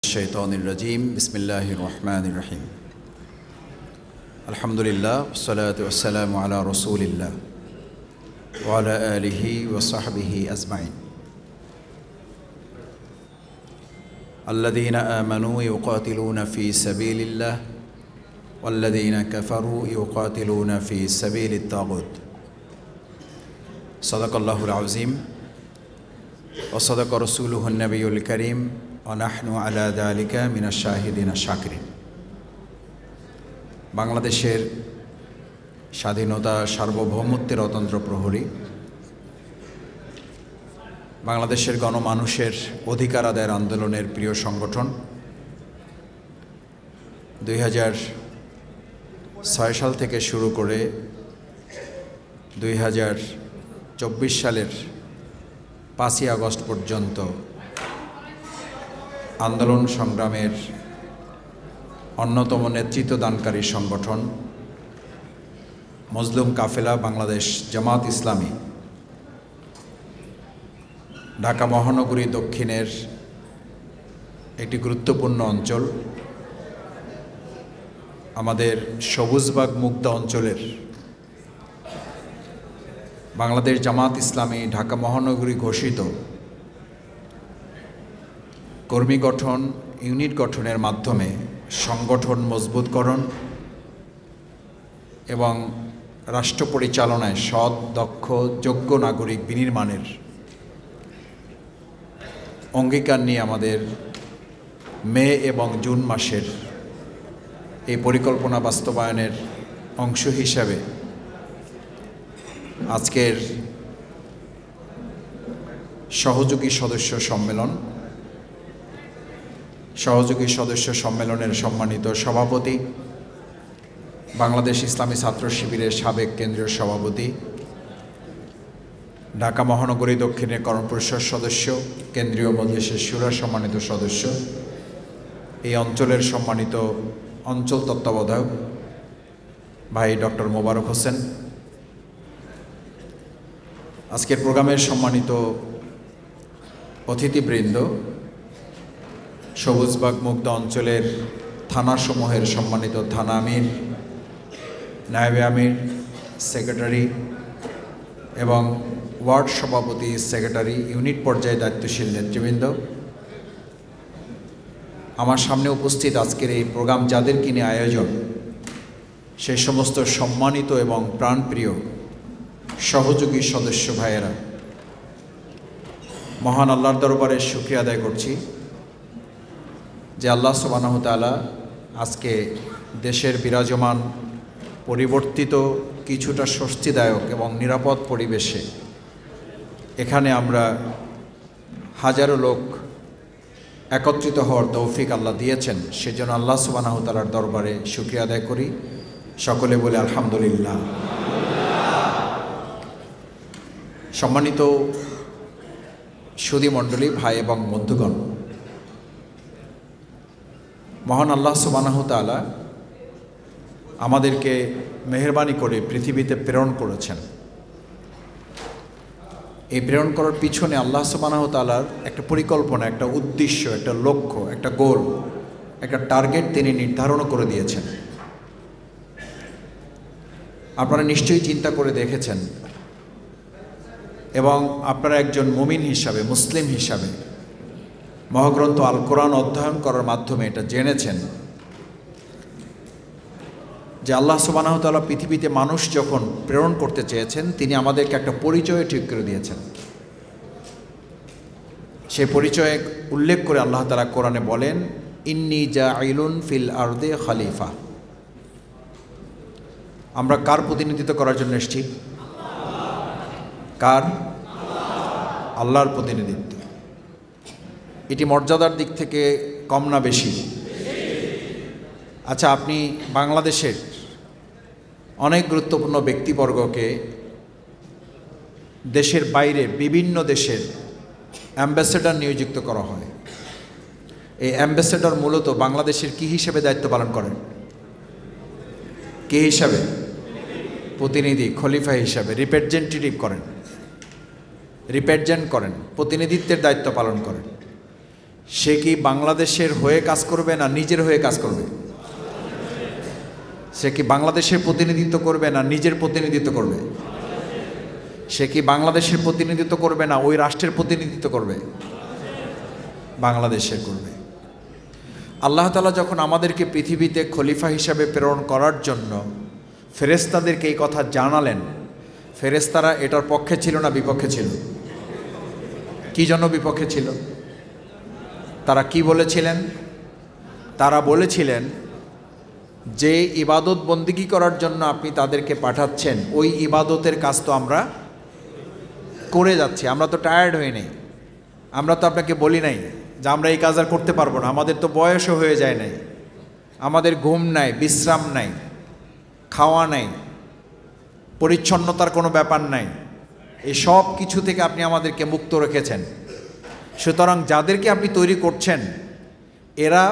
الشيطان الرجيم بسم الله الرحمن الرحيم الحمد لله والصلاة والسلام على رسول الله وعلى آله وصحبه أجمعين الذين آمنوا يقاتلون في سبيل الله والذين كفروا يقاتلون في سبيل الطاغوت صدق الله العظيم وصدق رسوله النبي الكريم ونحن على ذلك من الشاهدين الشاكرين বাংলাদেশের স্বাধীনতা সার্বভৌমত্বের অতন্ত্র প্রহরী বাংলাদেশের গণমানুষের অধিকার আদায়ের আন্দোলনের প্রিয় সংগঠন 2006 সাল থেকে শুরু করে 2024 সালের 5ই আগস্ট পর্যন্ত আন্দোলন সংগ্রামের অন্যতম নেতৃত্বদানকারী সংগঠন মজলুম কাফেলা বাংলাদেশ জামাত ইসলামী ঢাকা মহানগরী দক্ষিণের একটি গুরুত্বপূর্ণ অঞ্চল আমাদের সবুজবাগ মুক্ত অঞ্চলের বাংলাদেশ জামাত ইসলামী ঢাকা মহানগরী ঘোষিত কর্মী গঠন ইউনিট গঠনের মাধ্যমে সংগঠন মজবুতকরণ এবং রাষ্ট্র পরিচালনায় সৎ দক্ষ যোগ্য নাগরিক বিনির্মাণের অঙ্গীকার নিয়ে আমাদের মে এবং জুন মাসের এই পরিকল্পনা বাস্তবায়নের অংশ হিসাবে আজকের সহযোগী সদস্য সম্মেলনের সম্মানিত সভাপতি বাংলাদেশ ইসলামী ছাত্র শিবিরের সাবেক কেন্দ্রীয় সভাপতি ঢাকা মহানগরী দক্ষিণের কর্মপরিষদ সদস্য কেন্দ্রীয় মজলিসের শুরার সম্মানিত সদস্য এই অঞ্চলের সম্মানিত অঞ্চল তত্ত্বাবধায়ক ভাই ডক্টর মোবারক হোসেন, আজকের প্রোগ্রামের সম্মানিত অতিথিবৃন্দ, সবুজবাগ মুক্ত অঞ্চলের থানাসমূহের সম্মানিত থানা আমির, নায়েবে আমির, সেক্রেটারি এবং ওয়ার্ড সভাপতি, সেক্রেটারি, ইউনিট পর্যায়ে দায়িত্বশীল নেতৃবৃন্দ, আমার সামনে উপস্থিত আজকের এই প্রোগ্রাম যাদের কিনে আয়োজন সেই সমস্ত সম্মানিত এবং প্রাণপ্রিয় সহযোগী সদস্য ভাইয়েরা, মহান আল্লাহর দরবারে শুকরিয়া আদায় করছি যে আল্লাহ সুবহানাহু তাআলা আজকে দেশের বিরাজমান পরিবর্তিত কিছুটা স্বস্তিদায়ক এবং নিরাপদ পরিবেশে এখানে আমরা হাজারো লোক একত্রিত হওয়ার তৌফিক আল্লাহ দিয়েছেন। সেজন্য আল্লাহ সুবহানাহু তাআলার দরবারে শুকরিয়া আদায় করি। সকলে বলে আলহামদুলিল্লাহ। সম্মানিত সুধী মণ্ডলী, ভাই এবং বন্ধুগণ, মহান আল্লাহ সুবহানাহু তাআলা আমাদেরকে মেহেরবানি করে পৃথিবীতে প্রেরণ করেছেন। এই প্রেরণ করার পিছনে আল্লাহ সুবহানাহু তাআলার একটা পরিকল্পনা, একটা উদ্দেশ্য, একটা লক্ষ্য, একটা গোল, একটা টার্গেট তিনি নির্ধারণ করে দিয়েছেন। আপনারা নিশ্চয়ই চিন্তা করে দেখেছেন এবং আপনারা একজন মুমিন হিসাবে, মুসলিম হিসাবে মহাগ্রন্থ আল কোরআন অধ্যয়ন করার মাধ্যমে এটা জেনেছেন যে আল্লাহ সুবহানাহু তাআলা পৃথিবীতে মানুষ যখন প্রেরণ করতে চেয়েছেন তিনি আমাদেরকে একটা পরিচয় ঠিক করে দিয়েছেন। সেই পরিচয়ে উল্লেখ করে আল্লাহ তাআলা কোরআনে বলেন, ইন্নী জাঈলুন ফিল আরদে খলিফা। আমরা কার প্রতিনিধিত্ব করার জন্য এসেছি? কার? আল্লাহর প্রতিনিধিত্ব। এটি মর্যাদার দিক থেকে কম না বেশি? আচ্ছা, আপনি বাংলাদেশের অনেক গুরুত্বপূর্ণ ব্যক্তিবর্গকে দেশের বাইরে বিভিন্ন দেশের অ্যাম্বাসেডর নিয়োজিত করা হয়। এই অ্যাম্বাসেডর মূলত বাংলাদেশের কি হিসেবে দায়িত্ব পালন করেন? কি হিসাবে? প্রতিনিধি, খলিফা হিসাবে রিপ্রেজেন্টেটিভ করেন, প্রতিনিধিত্বের দায়িত্ব পালন করেন। সে কি বাংলাদেশের হয়ে কাজ করবে না নিজের হয়ে কাজ করবে? সে কি বাংলাদেশের প্রতিনিধিত্ব করবে না নিজের প্রতিনিধিত্ব করবে? সে কি বাংলাদেশের প্রতিনিধিত্ব করবে না ওই রাষ্ট্রের প্রতিনিধিত্ব করবে? বাংলাদেশের করবে। আল্লাহ তাআলা যখন আমাদেরকে পৃথিবীতে খলিফা হিসাবে প্রেরণ করার জন্য ফেরেশতাদেরকে এই কথা জানালেন, ফেরেশতারা এটার পক্ষে ছিল না বিপক্ষে ছিল? কি জন্য বিপক্ষে ছিল? তারা কি বলেছিলেন? তারা বলেছিলেন যে ইবাদত বন্দিগি করার জন্য আপনি তাদেরকে পাঠাচ্ছেন, ওই ইবাদতের কাজ তো আমরা করে যাচ্ছি, আমরা তো টায়ার্ড হই নাই, আমরা তো আপনাকে বলি নাই যে আমরা এই কাজ আর করতে পারবো না, আমাদের তো বয়সও হয়ে যায় নাই, আমাদের ঘুম নাই, বিশ্রাম নাই, খাওয়া নাই, পরিচ্ছন্নতার কোনো ব্যাপার নাই, এই সব কিছু থেকে আপনি আমাদেরকে মুক্ত রেখেছেন। সুতরাং যাদেরকে আপনি তৈরি করছেন এরা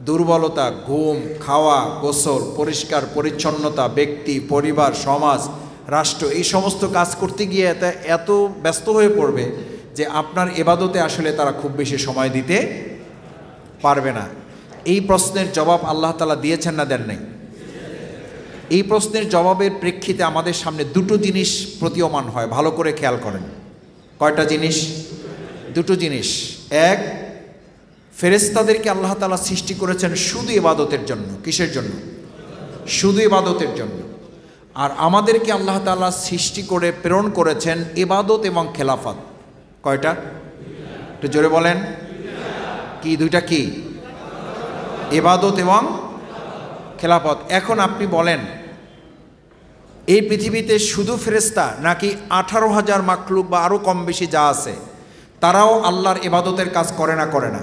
দুর্বলতা, ঘুম, খাওয়া, গোসল, পরিষ্কার পরিচ্ছন্নতা, ব্যক্তি, পরিবার, সমাজ, রাষ্ট্র, এই সমস্ত কাজ করতে গিয়ে এত ব্যস্ত হয়ে পড়বে যে আপনার ইবাদতে আসলে তারা খুব বেশি সময় দিতে পারবে না। এই প্রশ্নের জবাব আল্লাহ তাআলা দিয়েছেন না দেন নাই? এই প্রশ্নের জবাবের প্রেক্ষিতে আমাদের সামনে দুটো জিনিস প্রতীয়মান হয়, ভালো করে খেয়াল করেন। কয়টা জিনিস? দুটো জিনিস। এক, ফেরেশতাদেরকে আল্লাহ তাআলা সৃষ্টি করেছেন শুধু ইবাদতের জন্য। কিসের জন্য? শুধু ইবাদতের জন্য। আর আমাদেরকে আল্লাহ তাআলা সৃষ্টি করে প্রেরণ করেছেন ইবাদত এবং খেলাফত। কয়টা? একটু জোরে বলেন। কি দুইটা? কি? ইবাদত এবং খেলাফত। এখন আপনি বলেন এই পৃথিবীতে শুধু ফেরেশতা নাকি 18,000 মাখলুক বা আরও কম বেশি যা আছে তারাও আল্লাহর ইবাদতের কাজ করে না? করে না?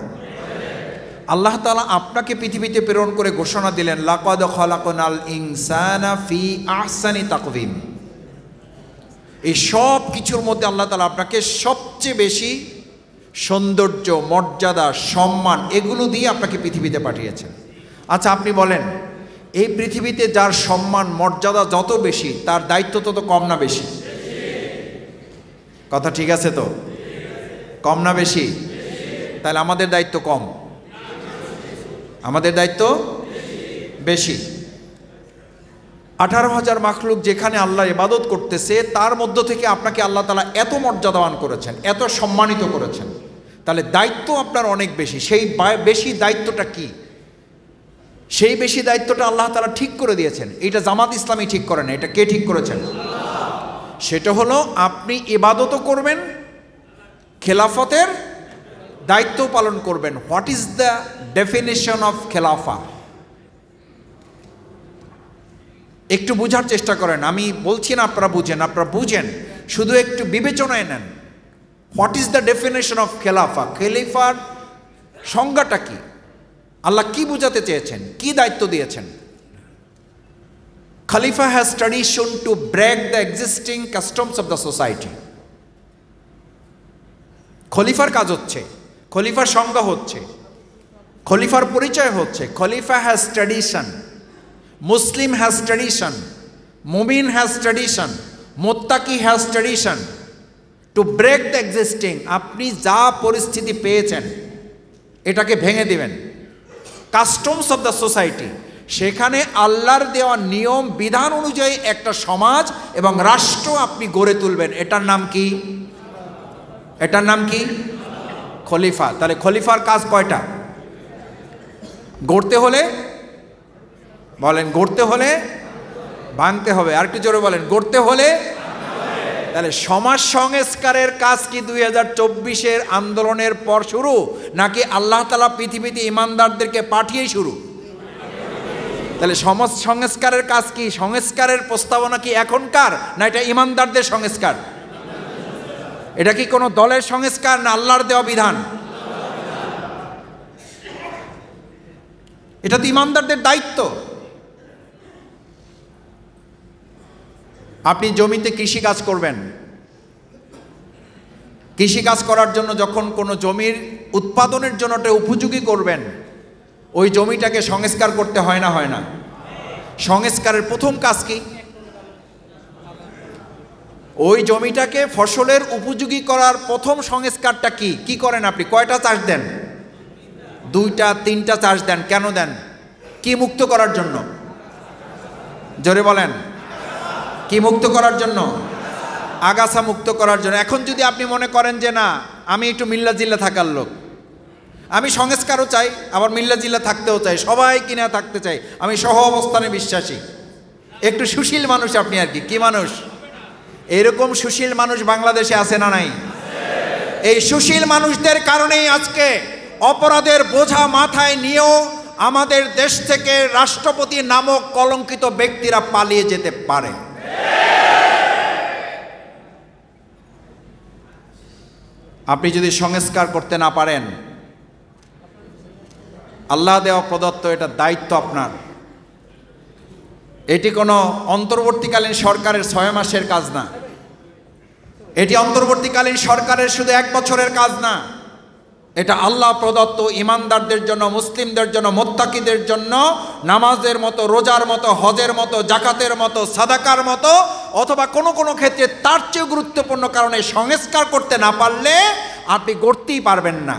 আল্লাহ তাআলা আপনাকে পৃথিবীতে প্রেরণ করে ঘোষণা দিলেন লাকাদ খালাকনাল ইনসানা ফি আহসানি তাকওয়িম। এই সব কিছুর মধ্যে আল্লাহ তাআলা আপনাকে সবচেয়ে বেশি সৌন্দর্য, মর্যাদা, সম্মান এগুলো দিয়ে আপনাকে পৃথিবীতে পাঠিয়েছেন। আচ্ছা আপনি বলেন এই পৃথিবীতে যার সম্মান মর্যাদা যত বেশি তার দায়িত্ব তত কম না বেশি? কথা ঠিক আছে তো? কম না বেশি? তাহলে আমাদের দায়িত্ব কম? আমাদের দায়িত্ব বেশি। 18,000 মাখলুক যেখানে আল্লাহর ইবাদত করতেছে তার মধ্য থেকে আপনাকে আল্লাহ তাআলা এত মর্যাদাবান করেছেন, এত সম্মানিত করেছেন, তাহলে দায়িত্ব আপনার অনেক বেশি। সেই বেশি দায়িত্বটা কি? সেই বেশি দায়িত্বটা আল্লাহ তাআলা ঠিক করে দিয়েছেন। এটা জামাত ইসলামী ঠিক করে না, এটা কে ঠিক করেছেন? সেটা হলো আপনি ইবাদতও করবেন, খেলাফতের দায়িত্ব পালন করবেন। What is the definition of khilafa? একটু বোঝার চেষ্টা করেন। আমি বলছি না আপনারা বুঝেন, আপনারা বুঝেন, শুধু একটু বিবেচনায় নেন। What is the definition of khilafa? খলিফার সংজ্ঞাটা কি? আল্লাহ কি বোঝাতে চেয়েছেন? কি দায়িত্ব দিয়েছেন? Khalifa has tradition to break the existing customs of the society. খলিফার কাজ হচ্ছে, খলিফার সংজ্ঞা হচ্ছে, খলিফার পরিচয় হচ্ছে khalifa has tradition, Muslim has tradition, momin has tradition, muttaqi has tradition to break the existing. আপনি যা পরিস্থিতি পেয়েছেন এটাকে ভেঙে দিবেন। কাস্টমস অফ দ্য সোসাইটি, সেখানে আল্লাহর দেওয়া নিয়ম বিধান অনুযায়ী একটা সমাজ এবং রাষ্ট্র আপনি গড়ে তুলবেন। এটার নাম কি? এটার নাম কি? খলিফা। তাহলে খলিফার কাজ কয়টা? গড়তে হলে বলেন, গড়তে হলে ভাঙতে হবে। আর একটু জোরে বলেন, গড়তে হলে। তাহলে সমাজ সংস্কারের কাজ কি 2024-এর আন্দোলনের পর শুরু নাকি আল্লাহ তাআলা পৃথিবীতে ইমানদারদেরকে পাঠিয়ে শুরু? তাহলে সমাজ সংস্কারের কাজ কি, সংস্কারের প্রস্তাবনা কি এখনকার না এটা ইমানদারদের সংস্কার? এটা কি কোনো দলের সংস্কার না আল্লাহর দেওয়া বিধান? এটা তো ইমানদারদের দায়িত্ব। আপনি জমিতে কৃষি কাজ করবেন, কৃষি কাজ করার জন্য যখন কোনো জমির উৎপাদনের জন্য ওটা উপযোগী করবেন, ওই জমিটাকে সংস্কার করতে হয় না? হয় না? সংস্কারের প্রথম কাজ কি? ওই জমিটাকে ফসলের উপযোগী করার প্রথম সংস্কারটা কি? কি করেন আপনি? কয়টা চাষ দেন? 2টা 3টা চার্জ দেন, কেন দেন? কি মুক্ত করার জন্য? জোরে বলেন, কি মুক্ত করার জন্য? আগাছা মুক্ত করার জন্য। এখন যদি আপনি মনে করেন যে না, আমি একটু মিল্লা জিল্লা থাকার লোক, আমি সংস্কারও চাই, আবার মিল্লা জিল্লা থাকতেও চাই, সবাই কিনা থাকতে চাই, আমি সহ অবস্থানে বিশ্বাসী, একটু সুশীল মানুষ আপনি আর কি। কি মানুষ? এরকম সুশীল মানুষ বাংলাদেশে আছে না নাই? এই সুশীল মানুষদের কারণেই আজকে অপরাধের বোঝা মাথায় নিয়েও আমাদের দেশ থেকে রাষ্ট্রপতি নামক কলঙ্কিত ব্যক্তিরা পালিয়ে যেতে পারে। আপনি যদি সংস্কার করতে না পারেন, আল্লাহ দেওয়া প্রদত্ত এটা দায়িত্ব আপনার। এটি কোনো অন্তর্বর্তীকালীন সরকারের 6 মাসের কাজ না, এটি অন্তর্বর্তীকালীন সরকারের শুধু 1 বছরের কাজ না, এটা আল্লাহ প্রদত্ত ইমানদারদের জন্য, মুসলিমদের জন্য, মুত্তাকিদের জন্য নামাজের মতো, রোজার মতো, হজের মতো, জাকাতের মতো, সাদাকার মতো, অথবা কোনো কোনো ক্ষেত্রে তার চেয়ে গুরুত্বপূর্ণ কারণে সংস্কার করতে না পারলে আপনি গড়তেই পারবেন না।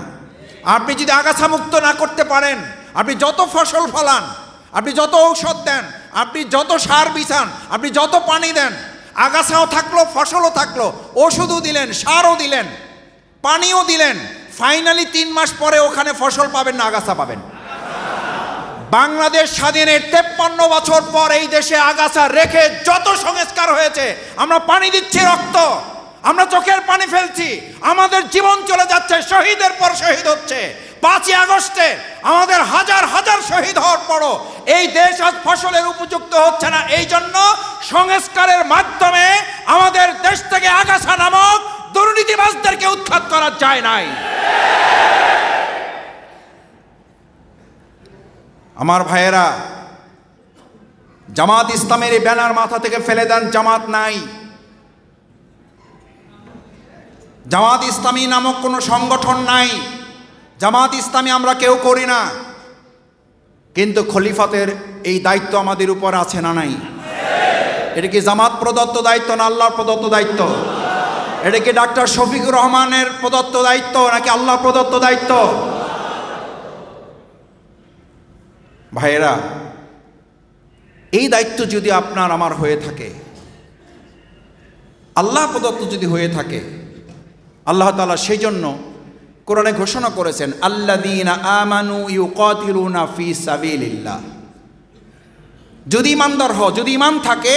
আপনি যদি আগাছা মুক্ত না করতে পারেন, আপনি যত ফসল ফলান, আপনি যত ঔষধ দেন, আপনি যত সার বিছান, আপনি যত পানি দেন, আগাছাও থাকলো, ফসলও থাকলো, ওষুধও দিলেন, সারও দিলেন, পানিও দিলেন, ফাইনালি 3 মাস পরে ওখানে ফসল পাবেন না, আগাছা পাবেন। বাংলাদেশ স্বাধীনের 53 বছর পর এই দেশে আগাছা রেখে যত সংস্কার হয়েছে, আমরা পানি দিচ্ছি রক্ত, আমরা চোখের পানি ফেলছি, আমাদের জীবন চলে যাচ্ছে, শহীদের পর শহীদ হচ্ছে। 5ই আগস্টে আমাদের হাজার হাজার শহীদ হওয়ার পরও এই দেশ আজ ফসলের উপযুক্ত হচ্ছে না। এই জন্য সংস্কারের মাধ্যমে আমাদের দেশ থেকে আগাছা নামক দুর্নীতিবাজদেরকে উৎখাত করা যায় নাই। আমার ভাইয়েরা, জামাত ইসলামের এই ব্যানার মাথা থেকে ফেলে দেন। জামাত নাই, জামাত ইসলামী নামক কোনো সংগঠন নাই, জামাত ইসলামী আমরা কেউ করি না। কিন্তু খলিফাতের এই দায়িত্ব আমাদের উপর আছে না নাই? এটা কি জামাত প্রদত্ত দায়িত্ব না আল্লাহর প্রদত্ত দায়িত্ব? এটা কি ডাক্তার শফিকুর রহমানের প্রদত্ত দায়িত্ব নাকি আল্লাহ প্রদত্ত দায়িত্ব? ভাইয়েরা, এই দায়িত্ব যদি আপনার আমার হয়ে থাকে, আল্লাহ প্রদত্ত যদি হয়ে থাকে, আল্লাহ তাআলা সেই জন্য কোরআনে ঘোষণা করেছেন, আল্লাযীনা আমানু ইউকাতিলুনা ফি সাবিলিল্লাহ। যদি ইমানদার হও, যদি ইমান থাকে,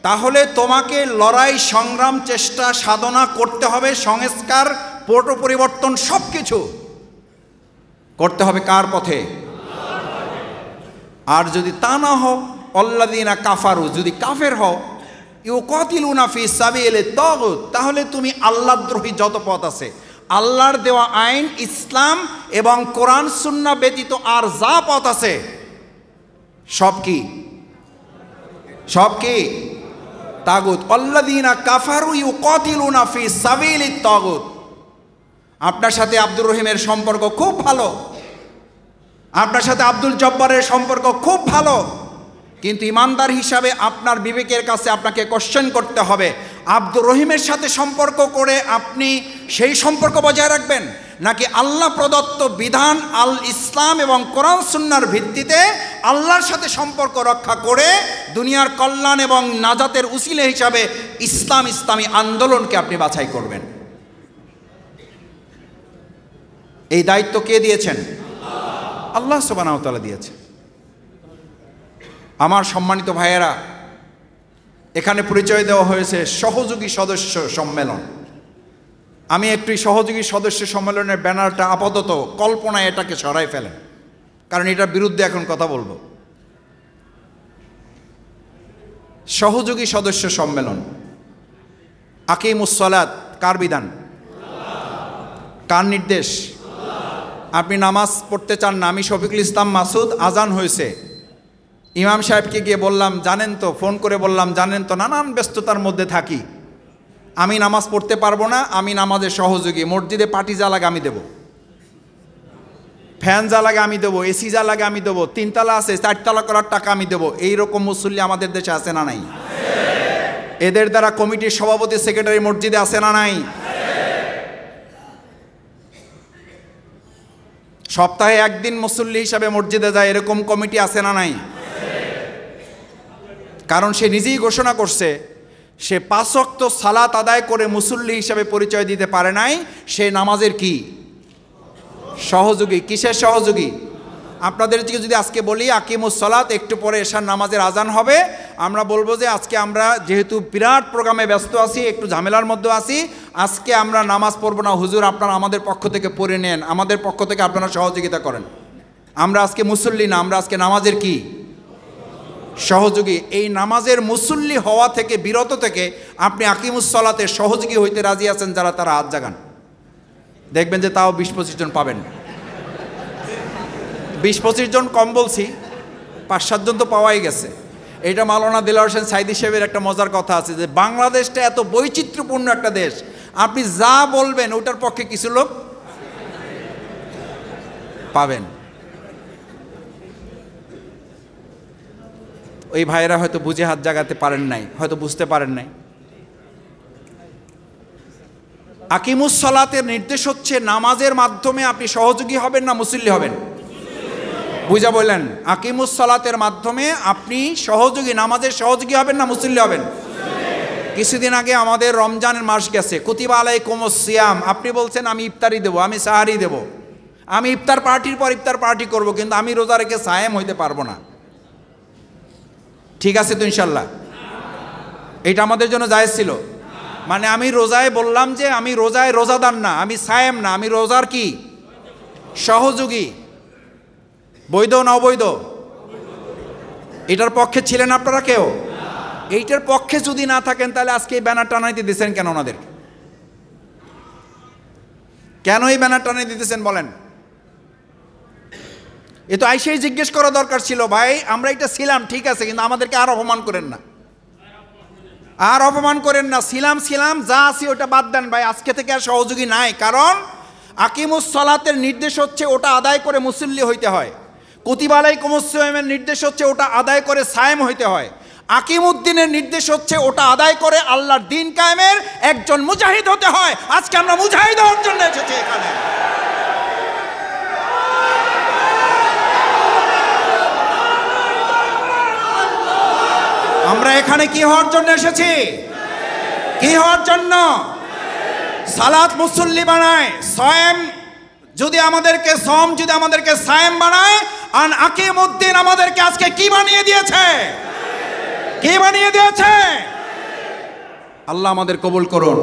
তাহলে তোমাকে লড়াই, সংগ্রাম, চেষ্টা, সাধনা করতে হবে, সংস্কার, পট পরিবর্তন সব কিছু করতে হবে কার পথে? আর যদি তা না হও, আল্লাযীনা কাফারু, যদি কাফের হও, ইউকাতিলুনা ফি সাবিলিত তাগুত, তাহলে তুমি আল্লাহদ্রোহী যত পথ আছে, আল্লাহর দেওয়া আইন, ইসলাম এবং কোরআন সুন্নাহ ব্যতীত আর যা পথ আছে সব কি? সব কি? তাগুত। আল্লাযীনা কাফারু ইউকাতিলুনা ফি সাবিলিত তাগুত। আপনার সাথে আব্দুর রহিমের সম্পর্ক খুব ভালো, আপনার সাথে আব্দুল জব্বারের সম্পর্ক খুব ভালো, কিন্তু ইমানদার হিসাবে আপনার বিবেকের কাছে আপনাকে কোশ্চেন করতে হবে, আব্দুর রহিমের সাথে সম্পর্ক করে আপনি সেই সম্পর্ক বজায় রাখবেন, নাকি আল্লাহ প্রদত্ত বিধান আল ইসলাম এবং কোরআন সুন্নাহর ভিত্তিতে আল্লাহর সাথে সম্পর্ক রক্ষা করে দুনিয়ার কল্যাণ এবং নাজাতের উসিলা হিসাবে ইসলামী আন্দোলনকে আপনি বাছাই করবেন। এই দায়িত্ব কে দিয়েছেন? আল্লাহ সুবহানাহু ওয়া তাআলা দিয়েছেন। আমার সম্মানিত ভাইয়েরা, এখানে পরিচয় দেওয়া হয়েছে সহযোগী সদস্য সম্মেলন। আমি একটু সহযোগী সদস্য সম্মেলনের ব্যানারটা আপাতত কল্পনায় এটাকে সরাই ফেলেন, কারণ এটার বিরুদ্ধে এখন কথা বলবো। সহযোগী সদস্য সম্মেলন, আকিমুস সালাত কার বিধান? কার নির্দেশ? আপনি নামাজ পড়তে চান না, আমি শফিকুল ইসলাম মাসুদ, আজান হয়েছে, ইমাম সাহেবকে গিয়ে বললাম, জানেন তো, ফোন করে বললাম, জানেন তো, নানান ব্যস্ততার মধ্যে থাকি, আমি নামাজ পড়তে পারবো না, আমি নামাজের সহযোগী, মসজিদে পাটি যা লাগে আমি দেব, ফ্যান যা লাগে আমি দেবো, এসি যা লাগে আমি দেবো, 3 তলা আছে 4 তলা করার টাকা আমি দেবো। এইরকম মুসল্লি আমাদের দেশে আছে না নাই? এদের দ্বারা কমিটির সভাপতি, সেক্রেটারি মসজিদে আছে না নাই? সপ্তাহে একদিন মুসল্লি হিসাবে মসজিদে যায়, এরকম কমিটি আছে না নাই? কারণ সে নিজেই ঘোষণা করছে সে 5 ওয়াক্ত সালাত আদায় করে মুসল্লি হিসাবে পরিচয় দিতে পারে নাই, সে নামাজের কি সহযোগী। কিসের সহযোগী? আপনাদেরকে যদি আজকে বলি আকিমুস সালাত, একটু পরে এশার নামাজের আজান হবে, আমরা বলবো যে আজকে আমরা যেহেতু বিরাট প্রোগ্রামে ব্যস্ত আছি, একটু ঝামেলার মধ্যে আছি, আজকে আমরা নামাজ পড়বো না, হুজুর আপনারা আমাদের পক্ষ থেকে পড়ে নেন, আমাদের পক্ষ থেকে আপনারা সহযোগিতা করেন। আমরা আজকে মুসল্লি না, আমরা আজকে নামাজের কি সহযোগী। এই নামাজের মুসল্লি হওয়া থেকে বিরত থেকে আপনি আকিমুস সালাতের সহযোগী হইতে রাজি আছেন যারা, তারা হাত জাগান। দেখবেন যে তাও 20-25 জন পাবেন। 20-25 জন কম বলছি, 5-7 জন তো পাওয়াই গেছে। এটা মাওলানা দিলওয়ার হোসেন সাইদি সাহেবের একটা মজার কথা আছে যে বাংলাদেশটা এত বৈচিত্র্যপূর্ণ একটা দেশ, আপনি যা বলবেন ওটার পক্ষে কিছু লোক পাবেন। ওই ভাইয়েরা হয়তো বুঝে হাত জাগাতে পারেন নাই, হয়তো বুঝতে পারেন নাই। আকিমুস সালাতের নির্দেশ হচ্ছে নামাজের মাধ্যমে আপনি সহযোগী হবেন না মুসল্লি হবেন? বুঝা বললেন, আকিমুস সালাতের মাধ্যমে আপনি সহযোগী, নামাজের সহযোগী হবেন না মুসল্লি হবেন? কিছুদিন আগে আমাদের রমজানের মাস গেছে, কুতিবা আলাইকুমুস সিয়াম, আপনি বলছেন আমি ইফতারি দেবো, আমি সাহারি দেব, আমি ইফতার পার্টির পর ইফতার পার্টি করব, কিন্তু আমি রোজা রেখে সায়েম হইতে পারবো না। ঠিক আছে তো ইনশাল্লাহ? এটা আমাদের জন্য জায়েজ ছিল? মানে আমি রোজায় বললাম যে আমি রোজায় রোজাদার না, আমি সায়েম না, আমি রোজার কি সহযোগী। বৈধ না অবৈধ? এটার পক্ষে ছিলেন আপনারা কেউ? এইটার পক্ষে যদি না থাকেন তাহলে আজকে এই ব্যানার টানাইতে দিতেছেন কেন ওনাদের? কেন এই ব্যানার টানাই দিতেছেন বলেন? এ তো আইসেই জিজ্ঞেস করা দরকার ছিল, ভাই আমরা এটা ছিলাম ঠিক আছে, কিন্তু আমাদেরকে আর অপমান করেন না, আর অপমান করেন না। ছিলাম যা আছি ওটা বাদ দেন ভাই, আজকে থেকে আর সহযোগী নাই। কারণ আকিমুস সালাতের নির্দেশ হচ্ছে ওটা আদায় করে মুসল্লি হইতে হয়, কুতিবা আলাইকুমুস সিয়ামের নির্দেশ হচ্ছে ওটা আদায় করে সায়েম হইতে হয়, আকিমুদ্দিনের নির্দেশ হচ্ছে ওটা আদায় করে আল্লাহর দ্বীন কায়েমের একজন মুজাহিদ হতে হয়। আজকে আমরা মুজাহিদ হওয়ার জন্য এসেছি এখানে। আমরা এখানে কি হওয়ার জন্য এসেছি? কি হওয়ার জন্য? সালাত মুসল্লি বানায়, সায়েম যদি আমাদেরকে সায়েম বানায়, আর আকিমুদ্দিন আমাদেরকে আজকে কি বানিয়ে দিয়েছে? কি বানিয়ে দিয়েছে? আল্লাহ আমাদের কবুল করুন।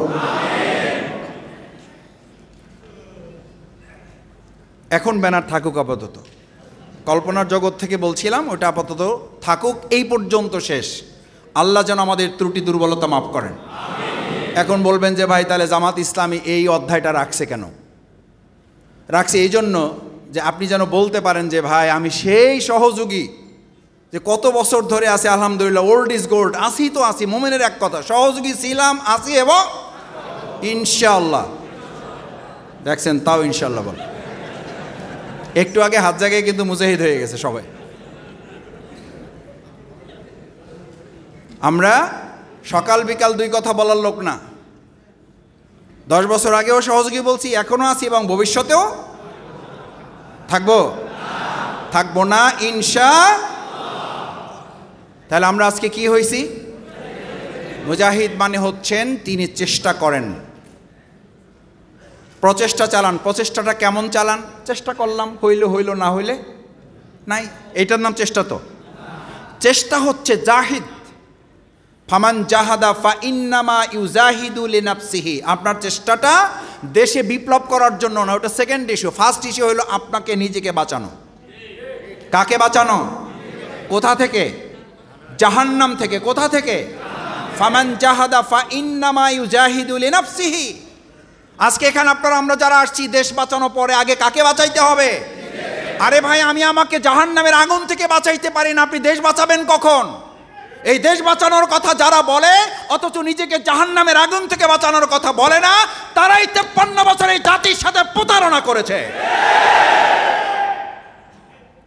এখন ব্যানার থাকুক আপাতত, কল্পনার জগৎ থেকে বলছিলাম, ওটা আপাতত থাকুক, এই পর্যন্ত শেষ। আল্লাহ যেন আমাদের ত্রুটি দুর্বলতা মাফ করেন। এখন বলবেন যে ভাই তাহলে জামাত ইসলামী এই অধ্যায়টা রাখছে কেন? রাখছে এই জন্য যে আপনি যেন বলতে পারেন যে ভাই আমি সেই সহযোগী যে কত বছর ধরে আছে, আলহামদুলিল্লাহ, ওল্ড ইজ গোল্ড, আসি তো আসি, মোমেনের এক কথা, সহযোগী ছিলাম, আসি এবং ইনশাআল্লাহ। দেখছেন, তাও ইনশাআল্লাহ বল। একটু আগে হাত জায়গায় কিন্তু মুজাহিদ হয়ে গেছে সবাই। আমরা সকাল বিকাল দুই কথা বলার লোক না। 10 বছর আগেও সহযোগী বলছি, এখনও আছি এবং ভবিষ্যতেও থাকবো না তাহলে আমরা আজকে কি হয়েছি? মুজাহিদ মানে হচ্ছেন তিনি চেষ্টা করেন, প্রচেষ্টা চালান। প্রচেষ্টাটা কেমন চালান? চেষ্টা করলাম, হইল না হইলে নাই, এইটার নাম চেষ্টা? তো চেষ্টা হচ্ছে জাহিদ। ফামান জাহাদা ফা ইন্নামা ইউজাহিদু লিনাফসিহি। আপনার চেষ্টাটা দেশে বিপ্লব করার জন্য না, ওটা সেকেন্ড ইস্যু। ফার্স্ট ইস্যু হলো আপনাকে নিজেকে বাঁচানো। কাকে বাঁচানো? কোথা থেকে? জাহান্নাম থেকে। কোথা থেকে? ফামান জাহাদা ফা ইন্নামা ইউজাহিদু লিনাফসিহি। আজকে এখানে আপনারা আমরা যারা আসছি, দেশ বাঁচানো পরে আগে কাকে বাঁচাইতে হবে? আরে ভাই, আমি আমাকে জাহান্নামের আগুন থেকে বাঁচাইতে পারি না, আপনি দেশ বাঁচাবেন কখন? এই দেশ বাঁচানোর কথা যারা বলে অথচ নিজেকে জাহান্নামের আগুন থেকে বাঁচানোর কথা বলে না, তারাই 53 বছর এই জাতির সাথে প্রতারণা করেছে।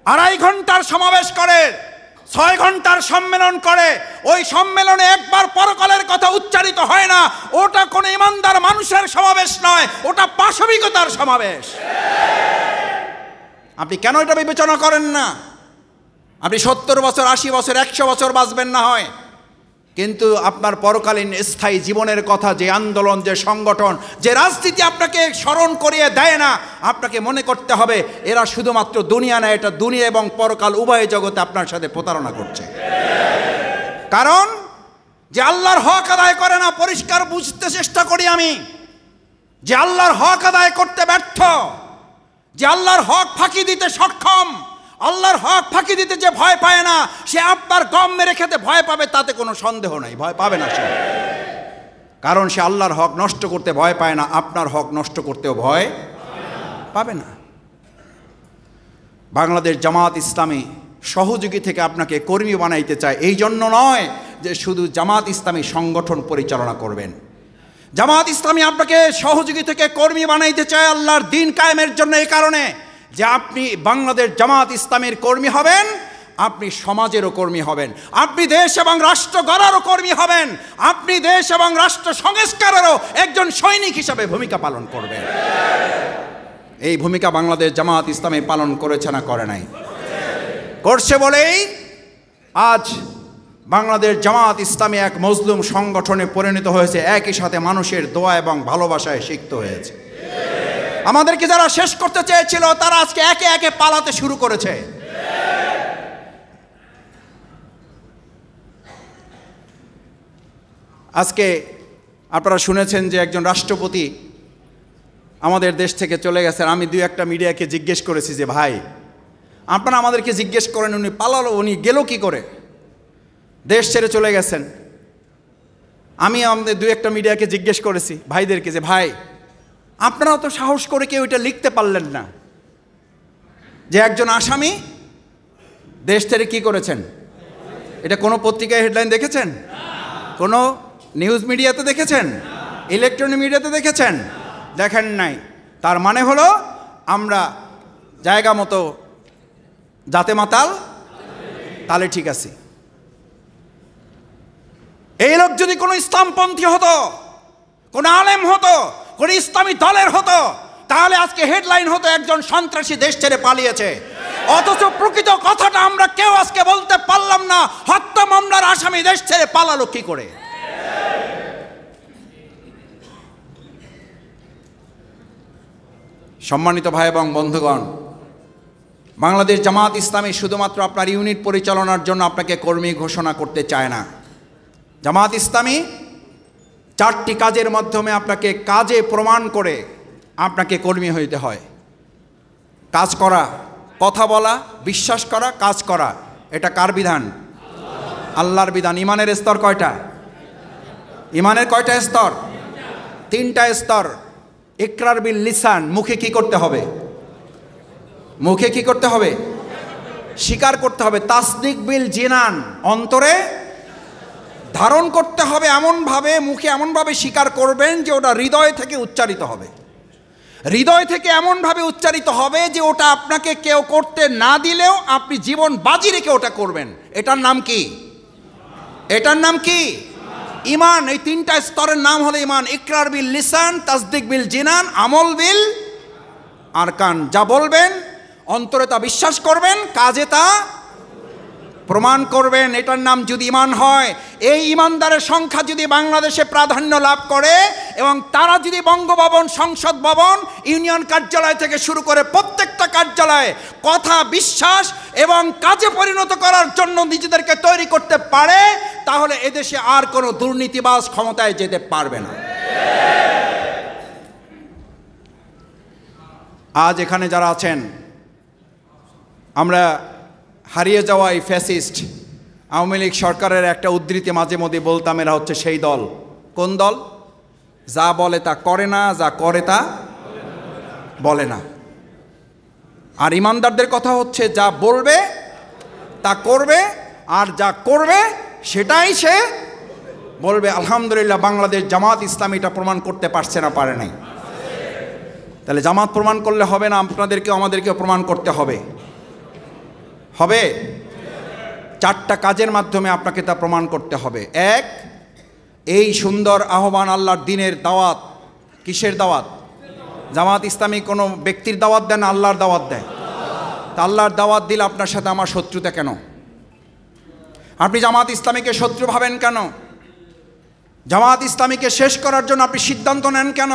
2.5 ঘন্টার সমাবেশ করে, 6 ঘন্টার সম্মেলন করে, ওই সম্মেলনে একবার পরকালের কথা উচ্চারিত হয় না। ওটা কোনো ইমানদার মানুষের সমাবেশ নয়, ওটা পাশবিকতার সমাবেশ। আপনি কেন এটা বিবেচনা করেন না? আপনি 70 বছর, 80 বছর, 100 বছর বাঁচবেন না হয়, কিন্তু আপনার পরকালীন স্থায়ী জীবনের কথা, যে আন্দোলন, যে সংগঠন, যে রাজনীতি আপনাকে স্মরণ করিয়ে দেয় না, আপনাকে মনে করতে হবে এরা শুধুমাত্র দুনিয়া না, এটা দুনিয়া এবং পরকাল উভয় জগতে আপনার সাথে প্রতারণা করছে। কারণ যে আল্লাহর হক আদায় করে না, পরিষ্কার বুঝতে চেষ্টা করি আমি, যে আল্লাহর হক আদায় করতে ব্যর্থ, যে আল্লাহর হক ফাঁকি দিতে সক্ষম, আল্লাহর হক ফাঁকি দিতে যে ভয় পায় না, সে আপনার গম মেরে খেতে ভয় পাবে, তাতে কোনো সন্দেহ নাই, ভয় পাবে না সে। কারণ সে আল্লাহর হক নষ্ট করতে ভয় পায় না, আপনার হক নষ্ট করতেও ভয় পাবে না। বাংলাদেশ জামাত ইসলামী সহযোগী থেকে আপনাকে কর্মী বানাইতে চায়। এই জন্য নয় যে শুধু জামাত ইসলামী সংগঠন পরিচালনা করবেন। জামাত ইসলামী আপনাকে সহযোগী থেকে কর্মী বানাইতে চায় আল্লাহর দ্বীন কায়েমের জন্য, এই কারণে যে আপনি বাংলাদেশ জামাত ইসলামীর কর্মী হবেন, আপনি সমাজেরও কর্মী হবেন, আপনি দেশ এবং রাষ্ট্র গড়ারও কর্মী হবেন, আপনি দেশ এবং রাষ্ট্র সংস্কারেরও একজন সৈনিক হিসাবে ভূমিকা পালন করবেন। এই ভূমিকা বাংলাদেশ জামাত ইসলামী পালন করেছে না করে নাই? করছে বলেই আজ বাংলাদেশ জামাত ইসলামী এক মজলুম সংগঠনে পরিণত হয়েছে, একই সাথে মানুষের দোয়া এবং ভালোবাসায় সিক্ত হয়েছে। আমাদেরকে যারা শেষ করতে চেয়েছিল তারা আজকে একে একে পালাতে শুরু করেছে। আজকে আপনারা শুনেছেন যে একজন রাষ্ট্রপতি আমাদের দেশ থেকে চলে গেছেন। আমি দুই একটা মিডিয়াকে জিজ্ঞেস করেছি যে ভাই, আপনারা আমাদেরকে জিজ্ঞেস করেন উনি পালালো, উনি গেল কি করে, দেশ ছেড়ে চলে গেছেন। আমি আমাদের দুই একটা মিডিয়াকে জিজ্ঞেস করেছি ভাইদেরকে যে ভাই, আপনারাও তো সাহস করে কেউ এটা লিখতে পারলেন না যে একজন আসামি দেশ ছেড়ে কি করেছেন। এটা কোনো পত্রিকায় হেডলাইন দেখেছেন? কোনো নিউজ মিডিয়াতে দেখেছেন? ইলেকট্রনিক মিডিয়াতে দেখেছেন? দেখেন নাই। তার মানে হলো আমরা জায়গা মতো যাতে মাতাল তাহলে ঠিক আছে। এই লোক যদি কোনো ইসলামপন্থী হতো, কোন আলেম হতো, কোন ইসলামী দলের হতো, তাহলে আজকে হেডলাইন হতো একজন সন্ত্রাসী দেশ ছেড়ে পালিয়েছে। অথচ প্রকৃত কথাটা আমরা কেউ আজকে বলতে পারলাম না, হত্যা মামলার আসামি দেশ ছেড়ে পালালো কি করে। সম্মানিত ভাই এবং বন্ধুগণ, বাংলাদেশ জামাত ইসলামী শুধুমাত্র আপনার ইউনিট পরিচালনার জন্য আপনাকে কর্মী ঘোষণা করতে চায় না। জামাত ইসলামী 4টি কাজের মাধ্যমে আপনাকে কাজে প্রমাণ করে আপনাকে কর্মী হইতে হয়। কাজ করা, কথা বলা, বিশ্বাস করা, কাজ করা, এটা কার বিধান? আল্লাহর বিধান। ইমানের স্তর কয়টা? ইমানের কয়টা স্তর? 3টা স্তর। ইকরার বিল লিসান, মুখে কি করতে হবে? মুখে কি করতে হবে? স্বীকার করতে হবে। তাসদিক বিল জিনান, অন্তরে ধারণ করতে হবে এমনভাবে, মুখে এমনভাবে স্বীকার করবেন যে ওটা হৃদয় থেকে উচ্চারিত হবে। হৃদয় থেকে এমনভাবে উচ্চারিত হবে যে ওটা আপনাকে কেউ করতে না দিলেও আপনি জীবন বাজি রেখে ওটা করবেন। এটার নাম কি? এটার নাম কি? ইমান। এই 3টা স্তরের নাম হলো ইমান। ইকরার বিল লিসান, তাসদিক বিল জিনান, আমল বিল আরকান। যা বলবেন অন্তরে তা বিশ্বাস করবেন, কাজে তা প্রমাণ করবেন। এটার নাম যদি ইমান হয়। এই ইমানদারের সংখ্যা যদি বাংলাদেশে প্রাধান্য লাভ করে এবং তারা যদি বঙ্গভবন, সংসদ ভবন, ইউনিয়ন কার্যালয় থেকে শুরু করে প্রত্যেকটা কার্যালয়ে কথা, বিশ্বাস এবং কাজে পরিণত করার জন্য নিজেদেরকে তৈরি করতে পারে, তাহলে এদেশে আর কোনো দুর্নীতিবাজ ক্ষমতায় যেতে পারবে না। আজ এখানে যারা আছেন, আমরা হারিয়ে যাওয়া এই ফ্যাসিস্ট আওয়ামী লীগ সরকারের একটা উদ্ধৃতি মাঝে মধ্যে বলতাম, এরা হচ্ছে সেই দল। কোন দল? যা বলে তা করে না, যা করে তা বলে না। আর ইমানদারদের কথা হচ্ছে যা বলবে তা করবে, আর যা করবে সেটাই সে বলবে। আলহামদুলিল্লাহ, বাংলাদেশ জামাত ইসলামীটা প্রমাণ করতে পারছে না, পারে নাই। তাহলে জামাত প্রমাণ করলে হবে না, আপনাদেরকেও আমাদেরকেও প্রমাণ করতে হবে। হবে 4টা কাজের মাধ্যমে আপনাকে তা প্রমাণ করতে হবে। 1, এই সুন্দর আহ্বান আল্লাহর দ্বীনের দাওয়াত। কিসের দাওয়াত? জামাত ইসলামী কোনো ব্যক্তির দাওয়াত দেয় না, আল্লাহর দাওয়াত দেয়। আল্লাহর দাওয়াত দিলে আপনার সাথে আমার শত্রুতা কেন? আপনি জামাত ইসলামীকে শত্রু ভাবেন কেন? জামাত ইসলামীকে শেষ করার জন্য আপনি সিদ্ধান্ত নেন কেন?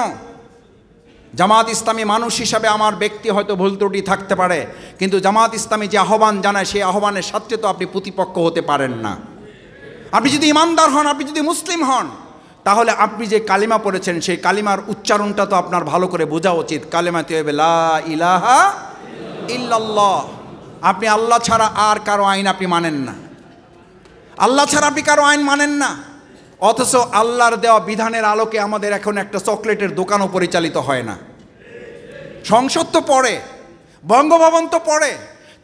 জামাত ইসলামী মানুষ হিসাবে আমার ব্যক্তি হয়তো ভুল ত্রুটি থাকতে পারে, কিন্তু জামাত ইসলামী যে আহ্বান জানায় সেই আহ্বানের সাথে তো আপনি প্রতিপক্ষ হতে পারেন না। আপনি যদি ইমানদার হন, আপনি যদি মুসলিম হন, তাহলে আপনি যে কালিমা পড়েছেন সেই কালিমার উচ্চারণটা তো আপনার ভালো করে বোঝা উচিত। কালিমা তৈয়বা লা ইলাহা ইল্লাল্লাহ। আপনি আল্লাহ ছাড়া আর কারো আইন আপনি মানেন না, আল্লাহ ছাড়া আপনি কারো আইন মানেন না। অথচ আল্লাহর দেওয়া বিধানের আলোকে আমাদের এখন একটা চকলেটের দোকানও পরিচালিত হয় না। সংসদ তো পড়ে, বঙ্গভবন তো পড়ে।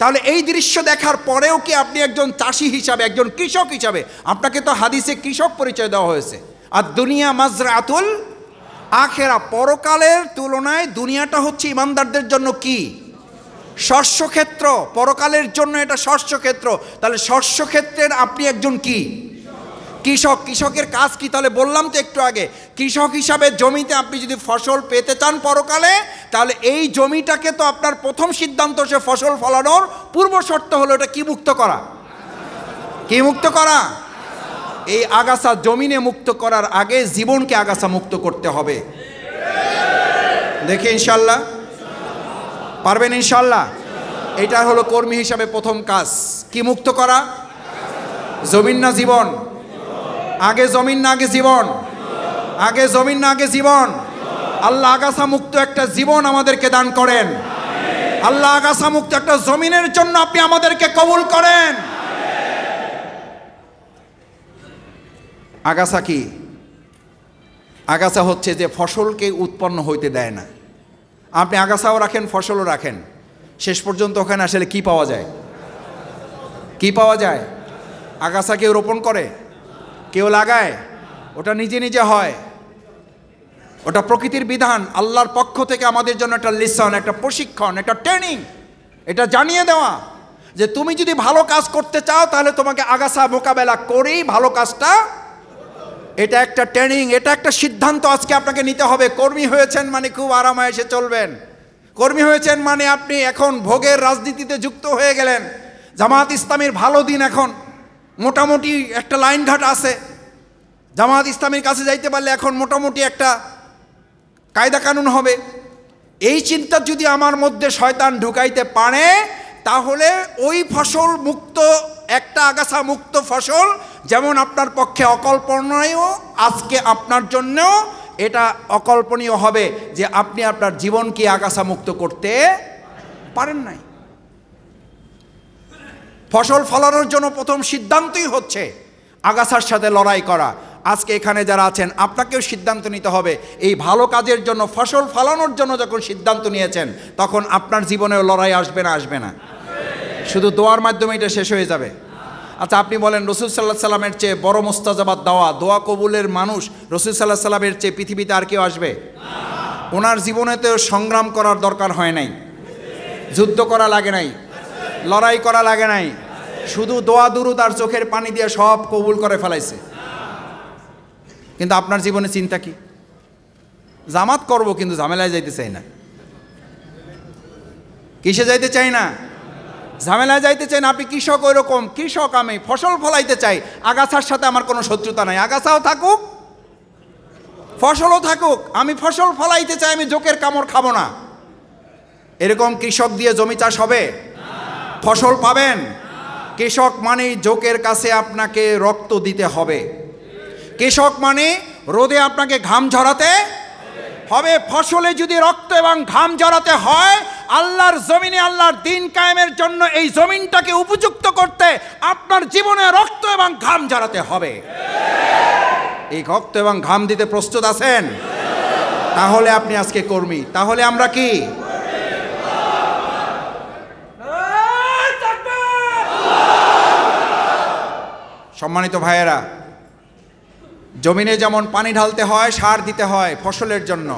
তাহলে এই দৃশ্য দেখার পরেও কি আপনি একজন চাষি হিসাবে, একজন কৃষক হিসাবে, আপনাকে তো হাদিসে কৃষক পরিচয় দেওয়া হয়েছে। আর দুনিয়া মাজরাতুল আখেরা, পরকালের তুলনায় দুনিয়াটা হচ্ছে ইমানদারদের জন্য কি? শস্যক্ষেত্র। পরকালের জন্য এটা শস্যক্ষেত্র। তাহলে শস্যক্ষেত্রের আপনি একজন কি? কৃষক। কৃষকের কাজ কি? তাহলে বললাম তো একটু আগে, কৃষক হিসাবে জমিতে আপনি যদি ফসল পেতে চান পরকালে, তাহলে এই জমিটাকে তো আপনার প্রথম সিদ্ধান্ত সে ফসল ফলানোর পূর্ব শর্ত হলো এটা কি মুক্ত করা? কি মুক্ত করা? এই আগাছা জমিনে মুক্ত করার আগে জীবনকে আগাছা মুক্ত করতে হবে। দেখে ইনশাল্লাহ পারবেন? ইনশাল্লাহ। এটা হলো কর্মী হিসাবে প্রথম কাজ। কি মুক্ত করা? জমিন না জীবন? আগে জমিন না আগে জীবন? আগে জমিন না আগে জীবন? আল্লাহ আগাছা মুক্ত একটা জীবন আমাদেরকে দান করেন। আল্লাহ আগাছা মুক্ত একটা জমিনের জন্য আপনি আমাদেরকে কবুল করেন। আগাছা কি? আগাছা হচ্ছে যে ফসলকে উৎপন্ন হইতে দেয় না। আপনি আগাছাও রাখেন, ফসলও রাখেন, শেষ পর্যন্ত ওখানে আসলে কি পাওয়া যায়? কি পাওয়া যায়? আগাছা কেউ রোপণ করে? কেউ লাগায়? ওটা নিজে নিজে হয়। ওটা প্রকৃতির বিধান, আল্লাহর পক্ষ থেকে আমাদের জন্য একটা লেসন, একটা প্রশিক্ষণ, একটা ট্রেনিং। এটা জানিয়ে দেওয়া যে তুমি যদি ভালো কাজ করতে চাও তাহলে তোমাকে আগাছা মোকাবেলা করেই ভালো কাজটা, এটা একটা ট্রেনিং, এটা একটা সিদ্ধান্ত আজকে আপনাকে নিতে হবে। কর্মী হয়েছেন মানে খুব আরামায়েশে চলবেন। কর্মী হয়েছেন মানে আপনি এখন ভোগের রাজনীতিতে যুক্ত হয়ে গেলেন। জামাত ইসলামীর ভালো দিন এখন মোটামুটি একটা লাইনঘাট আছে। জামাত ইসলামীর কাছে যাইতে পারলে এখন মোটামুটি একটা কায়দা কানুন হবে। এই চিন্তা যদি আমার মধ্যে শয়তান ঢুকাইতে পারে, তাহলে ওই ফসল মুক্ত, একটা আগাছা মুক্ত ফসল যেমন আপনার পক্ষে অকল্পনীয়, আজকে আপনার জন্যও এটা অকল্পনীয় হবে যে আপনি আপনার জীবনকে আগাছা মুক্ত করতে পারেন নাই। ফসল ফলানোর জন্য প্রথম সিদ্ধান্তই হচ্ছে আগাছার সাথে লড়াই করা। আজকে এখানে যারা আছেন আপনাকেও সিদ্ধান্ত নিতে হবে, এই ভালো কাজের জন্য, ফসল ফলানোর জন্য যখন সিদ্ধান্ত নিয়েছেন তখন আপনার জীবনেও লড়াই আসবে না? আসবে না? শুধু দোয়ার মাধ্যমে এটা শেষ হয়ে যাবে? আচ্ছা আপনি বলেন, রসুল সাল্লাহ সাল্লামের চেয়ে বড় মোস্তাজাবাদ দাওয়া, দোয়া কবুলের মানুষ রসুল সাল্লাহ সাল্লামের চেয়ে পৃথিবীতে আর কেউ আসবে? ওনার জীবনেতেও সংগ্রাম করার দরকার হয় নাই, যুদ্ধ করা লাগে নাই, লড়াই করা লাগে নাই, শুধু দোয়া দুরুদ আর চোখের পানি দিয়ে সব কবুল করে ফেলাইছে। কিন্তু আপনার জীবনে চিন্তা কি? জামাত করব কিন্তু ঝামেলায় যাইতে চাই না। কিসে যাইতে চাই না? ঝামেলায় যাইতে চাই না। আপনি কৃষক, ওই রকম কৃষক, আমি ফসল ফলাইতে চাই, আগাছার সাথে আমার কোনো শত্রুতা নাই। আগাছাও থাকুক, ফসলও থাকুক, আমি ফসল ফলাইতে চাই, আমি জোকের কামড় খাবো না। এরকম কৃষক দিয়ে জমি চাষ হবে? ফসল পাবেন? কৃষক মানে জোকের কাছে আপনাকে রক্ত দিতে হবে। কৃষক মানে রোদে আপনাকে ঘাম ঝরাতে হবে। ফসলে যদি রক্ত এবং ঘাম ঝরাতে হয়, আল্লাহর জমিনে আল্লাহর দ্বীন কায়েমের জন্য এই জমিনটাকে উপযুক্ত করতে আপনার জীবনে রক্ত এবং ঘাম ঝরাতে হবে। এই রক্ত এবং ঘাম দিতে প্রস্তুত আছেন? তাহলে আপনি আজকে কর্মী। তাহলে আমরা কি? সম্মানিত ভাইয়েরা, জমিনে যেমন পানি ঢালতে হয়, সার দিতে হয় ফসলের জন্য,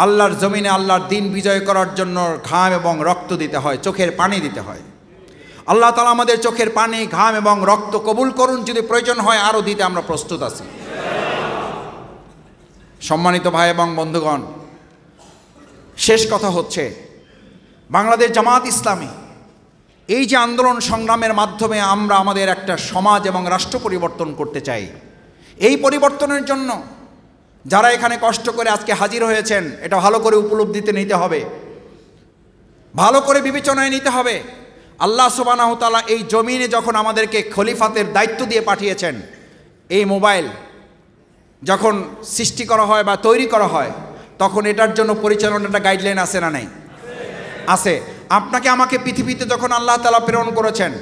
আল্লাহর জমিনে আল্লাহর দ্বীন বিজয় করার জন্য ঘাম এবং রক্ত দিতে হয়, চোখের পানি দিতে হয়। আল্লাহ তাআলা আমাদের চোখের পানি, ঘাম এবং রক্ত কবুল করুন। যদি প্রয়োজন হয় আরও দিতে আমরা প্রস্তুত আছি। সম্মানিত ভাই এবং বন্ধুগণ, শেষ কথা হচ্ছে, বাংলাদেশ জামাত ইসলামী এই যে আন্দোলন সংগ্রামের মাধ্যমে আমরা আমাদের একটা সমাজ এবং রাষ্ট্র পরিবর্তন করতে চাই, এই পরিবর্তনের জন্য যারা এখানে কষ্ট করে আজকে হাজির হয়েছেন, এটা ভালো করে উপলব্ধিতে নিতে হবে, ভালো করে বিবেচনায় নিতে হবে। আল্লাহ সুবহানাহু ওয়া তাআলা এই জমিনে যখন আমাদেরকে খলিফাতের দায়িত্ব দিয়ে পাঠিয়েছেন, এই মোবাইল যখন সৃষ্টি করা হয় বা তৈরি করা হয়, তখন এটার জন্য পরিচালনাটা গাইডলাইন আছে না নাই? আছে। আপনাকে আমাকে পৃথিবীতে যখন আল্লাহ তাআলা প্রেরণ করেছেন,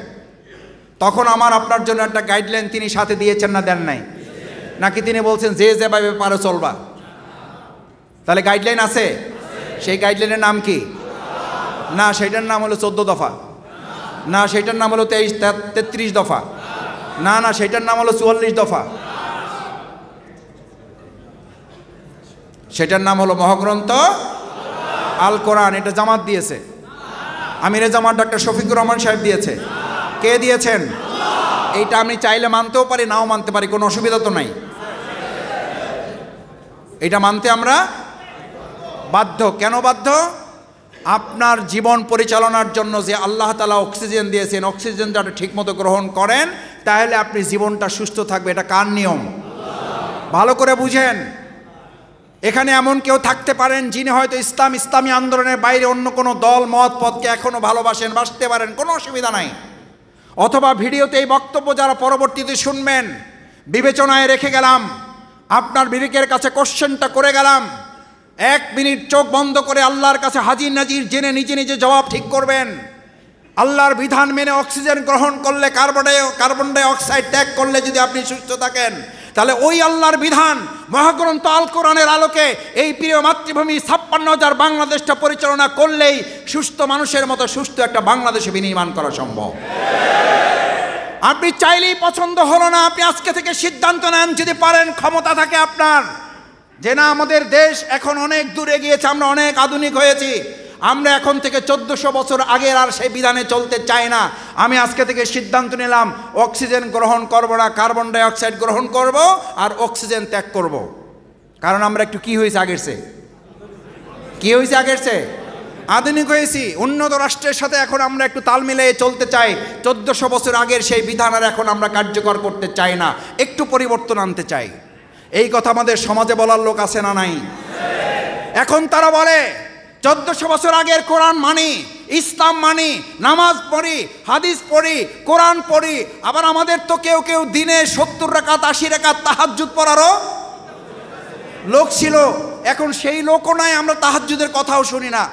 তখন আমার আপনার জন্য একটা গাইডলাইন তিনি সাথে দিয়েছেন না দেন নাই? নাকি তিনি বলছেন যে যেভাবে পারো চলবা? তাহলে গাইডলাইন আছে। সেই গাইডলাইনের নাম কি? না সেটার নাম হলো 14 দফা, না সেটার নাম হলো 33 দফা, না না সেটার নাম হলো 44 দফা, সেটার নাম হলো মহাগ্রন্থ আল কোরআন। এটা জামাত দিয়েছে, আমিরে জামাত ডক্টর শফিকুর রহমান সাহেব দিয়েছে। কে দিয়েছেন? এইটা আমি চাইলে মানতেও পারি, নাও মানতে পারি, কোনো অসুবিধা তো নাই। এটা মানতে আমরা বাধ্য। কেন বাধ্য? আপনার জীবন পরিচালনার জন্য যে আল্লাহ তাআলা অক্সিজেন দিয়েছেন, অক্সিজেনটা ঠিকমতো গ্রহণ করেন, তাহলে আপনি জীবনটা সুস্থ থাকবে। এটা কার নিয়ম? ভালো করে বুঝেন। এখানে এমন কেউ থাকতে পারেন যিনি হয়তো ইসলামী আন্দোলনের বাইরে অন্য কোনো দল মত পথকে এখনো ভালোবাসেন, বাসতে পারেন, কোনো অসুবিধা নাই। অথবা ভিডিওতে এই বক্তব্য যারা পরবর্তীতে শুনবেন, বিবেচনায় রেখে গেলাম, আপনার বিবেকের কাছে কোশ্চেনটা করে গেলাম, 1 মিনিট চোখ বন্ধ করে আল্লাহর কাছে হাজির নাজির জেনে নিজে নিজে জবাব ঠিক করবেন। আল্লাহর বিধান মেনে অক্সিজেন গ্রহণ করলে, কার্বন ডাই অক্সাইড ত্যাগ করলে যদি আপনি সুস্থ থাকেন, তাহলে ওই আল্লাহর বিধান মহাগ্রন্থ আল কোরআনের আলোকে এই প্রিয় মাতৃভূমি 56,000 বাংলাদেশটা পরিচালনা করলেই সুস্থ মানুষের মতো সুস্থ একটা বাংলাদেশে বিনির্মাণ করা সম্ভব। আপনি চাইলেই পছন্দ হলো না, আপনি আজকে থেকে সিদ্ধান্ত নেন, যদি পারেন, ক্ষমতা থাকে আপনার, যে না আমাদের দেশ এখন অনেক দূরে গিয়েছে, আমরা অনেক আধুনিক হয়েছি, আমরা এখন থেকে 1400 বছর আগের আর সেই বিধানে চলতে চাই না, আমি আজকে থেকে সিদ্ধান্ত নিলাম অক্সিজেন গ্রহণ করব না, কার্বন ডাই অক্সাইড গ্রহণ করব আর অক্সিজেন ত্যাগ করব। কারণ আমরা একটু কি হয়েছে আগের চেয়ে? কি হয়েছে আগের চেয়ে? আধুনিক হয়েছি, উন্নত রাষ্ট্রের সাথে এখন আমরা একটু তাল মিলিয়ে চলতে চাই। 1400 বছর আগের সেই বিধান আর এখন আমরা কার্যকর করতে চাই না, একটু পরিবর্তন আনতে চাই। এই কথা আমাদের সমাজে বলার লোক আছে না নাই? এখন তারা বলে 1400 বছর আগের কোরআন মানি, ইসলাম মানি, নামাজ পড়ি, হাদিস পড়ি, কোরআন পড়ি। আবার আমাদের তো কেউ কেউ দিনে 70 রাকাত 80 রাকাত তাহাজ্জুদ পড়ারও লোক ছিল, এখন সেই লোকও নাই, আমরা তাহাজ্জুদের কথাও শুনি না।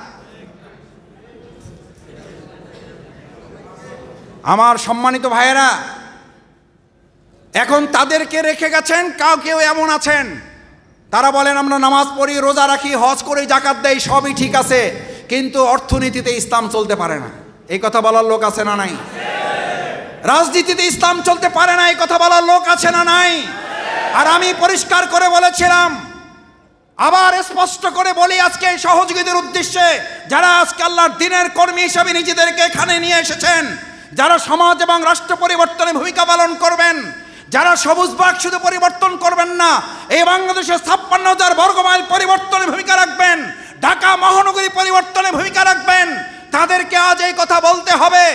আমার সম্মানিত ভাইয়েরা, এখন তাদেরকে রেখে গেছেন, কেউ এমন আছেন তারা বলেন আমরা নামাজ পড়ি, রোজা রাখি, হজ করি, জাকাত দেই, সবই ঠিক আছে, কিন্তু অর্থনীতিতে ইসলাম চলতে পারে না। এই কথা বলার লোক আছে না নাই? রাজনীতিতে ইসলাম চলতে পারে না, এই কথা বলার লোক আছে না নাই? আর আমি পরিষ্কার করে বলেছিলাম, আবার স্পষ্ট করে বলি আজকে সহযোগীদের উদ্দেশ্যে, যারা আজকে আল্লাহর দ্বীনের কর্মী হিসেবে নিজেদেরকে এখানে নিয়ে এসেছেন, যারা সমাজ এবং রাষ্ট্র পরিবর্তনে ভূমিকা পালন করবেন, যারা সবুজ বাগ শুধু পরিবর্তন করবেন না, এই বাংলাদেশের 56,000 বর্গমাইল পরিবর্তনে ভূমিকা রাখবেন, ঢাকা মহানগরী পরিবর্তনে ভূমিকা রাখবেন, তাদেরকে আজ এই কথা বলতে হবে,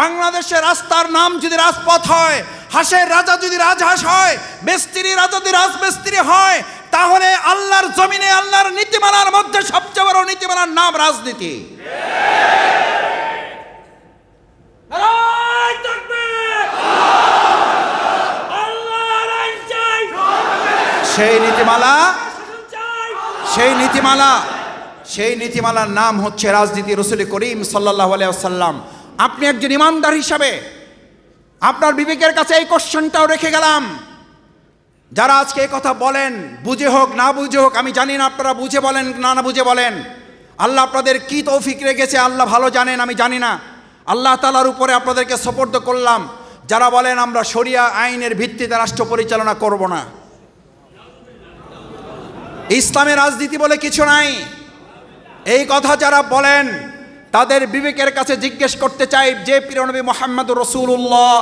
বাংলাদেশের রাস্তার নাম যদি রাজপথ হয়, হাঁসের রাজা যদি রাজহাঁস হয়, মিস্ত্রি রাজা যদি রাজমিস্ত্রি হয়, তাহলে আল্লাহর জমিনে আল্লাহর নীতিমালার মধ্যে সবচেয়ে বড় নীতিমালার নাম রাজনীতি। সেই নীতিমালার নাম হচ্ছে রাজনীতি। রাসূল করিম সাল্লাল্লাহু আলাইহি ওয়াসাল্লাম, আপনি একজন ইমানদার হিসাবে আপনার বিবেকের কাছে এই কোশ্চেনটাও রেখে গেলাম, যারা আজকে এই কথা বলেন, বুঝে হোক না বুঝে হোক, আমি জানি না আপনারা বুঝে বলেন না বুঝে বলেন, আল্লাহ আপনাদের কি তৌফিক রেখেছে আল্লাহ ভালো জানেন, আমি জানি না। আল্লাহ তাআলার উপরে আপনাদেরকে সুপর্দ করলাম, যারা বলেন আমরা শরিয়া আইনের ভিত্তিতে রাষ্ট্র পরিচালনা করব না, ইসলামের রাজনীতি বলে কিছু নাই, এই কথা যারা বলেন তাদের বিবেকের কাছে জিজ্ঞেস করতে চাই, যে প্রিয় নবী মুহাম্মদুর রাসূলুল্লাহ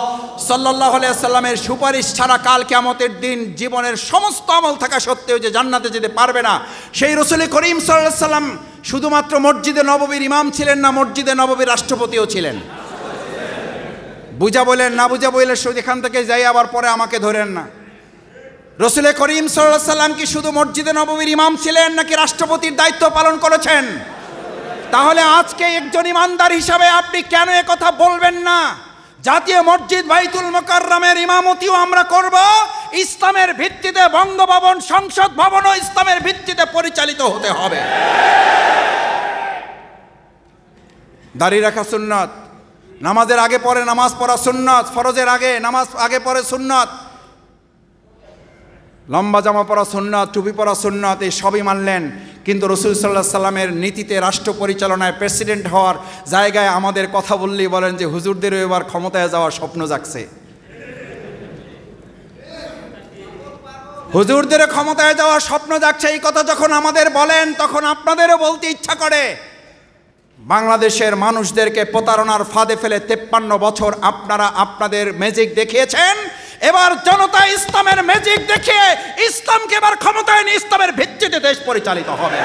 সাল্লাল্লাহু আলাইহি ওয়াসাল্লামের সুপারিশ ছাড়া কাল কিয়ামতের দিন জীবনের সমস্ত আমল থাকা সত্ত্বেও যে জান্নাতে যেতে পারবে না, সেই রাসূল করিম সাল্লাল্লাহু আলাইহি ওয়াসাল্লাম শুধুমাত্র মসজিদে নববীর ইমাম ছিলেন না, মসজিদে নববীর রাষ্ট্রপতিও ছিলেন। বুঝা বলেন না বুঝা বললে শুধু এখান থেকে যাই, আবার পরে আমাকে ধরেন না। রসুল করিম সাল্লাল্লাহু আলাইহি ওয়াসাল্লাম কি শুধু মসজিদে নববীর ইমাম ছিলেন নাকি রাষ্ট্রপতির দায়িত্ব পালন করেছেন? তাহলে আজকে একজন ইমানদার হিসাবে আপনি কেন কথা বলবেন না জাতীয় মসজিদ বাইতুল মুকাররমের ইমামতিও আমরা করব, ইসলামের ভিত্তিতে বঙ্গভবন সংসদ ভবনও ইসলামের ভিত্তিতে পরিচালিত হতে হবে। দাড়ি রাখা সুন্নাত, নামাজের আগে পরে নামাজ পড়া সুন্নাত, ফরজের আগে নামাজ আগে পরে সুন্নাত, লম্বা জামা পরা সুন্নাত, টুপি পরা সুন্নাত, এই সবই মানলেন। কিন্তু রাসূল সাল্লাল্লাহু আলাইহি সাল্লামের নীতিতে রাষ্ট্র পরিচালনায় প্রেসিডেন্ট হওয়ার জায়গায় আমাদের কথা বললেই বলেন যে হুজুরদেরও এবার ক্ষমতায় যাওয়ার স্বপ্ন জাগছে, হুজুরদেরও ক্ষমতায় যাওয়ার স্বপ্ন জাগছে। এই কথা যখন আমাদের বলেন তখন আপনাদেরও বলতে ইচ্ছা করে। বাংলাদেশের মানুষদেরকে প্রতারণার ফাঁদে ফেলে 53 বছর আপনারা আপনাদের ম্যাজিক দেখিয়েছেন। এবার জনতা ইসলামের ম্যাজিক দেখিয়ে ইসলামকে এবার ক্ষমতায় নিয়ে ইসলামের ভিত্তিতে দেশ পরিচালিত হবে।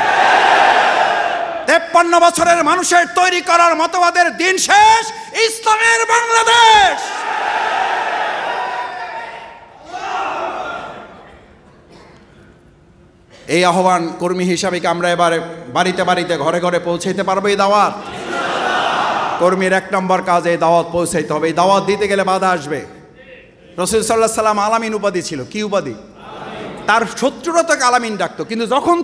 53 বছরের মানুষের তৈরি করার মতবাদের দিন শেষ, ইসলামের বাংলাদেশ। এই আহ্বান কর্মী হিসাবে কি আমরা এবার বাড়িতে বাড়িতে ঘরে ঘরে পৌঁছাইতে পারবো? এই দাওয়াত কর্মীর 1 নম্বর কাজ, এই দাওয়াত পৌঁছাইতে হবে। এই দাওয়াত দিতে গেলে বাধা আসবে। রাসূল সাল্লাল্লাহু আলাইহি সাল্লাম আলামিন উপাধি ছিল। কি উপাধি? তার শত্রুরা তাকে আলামিন ডাকতো। কিন্তু যখন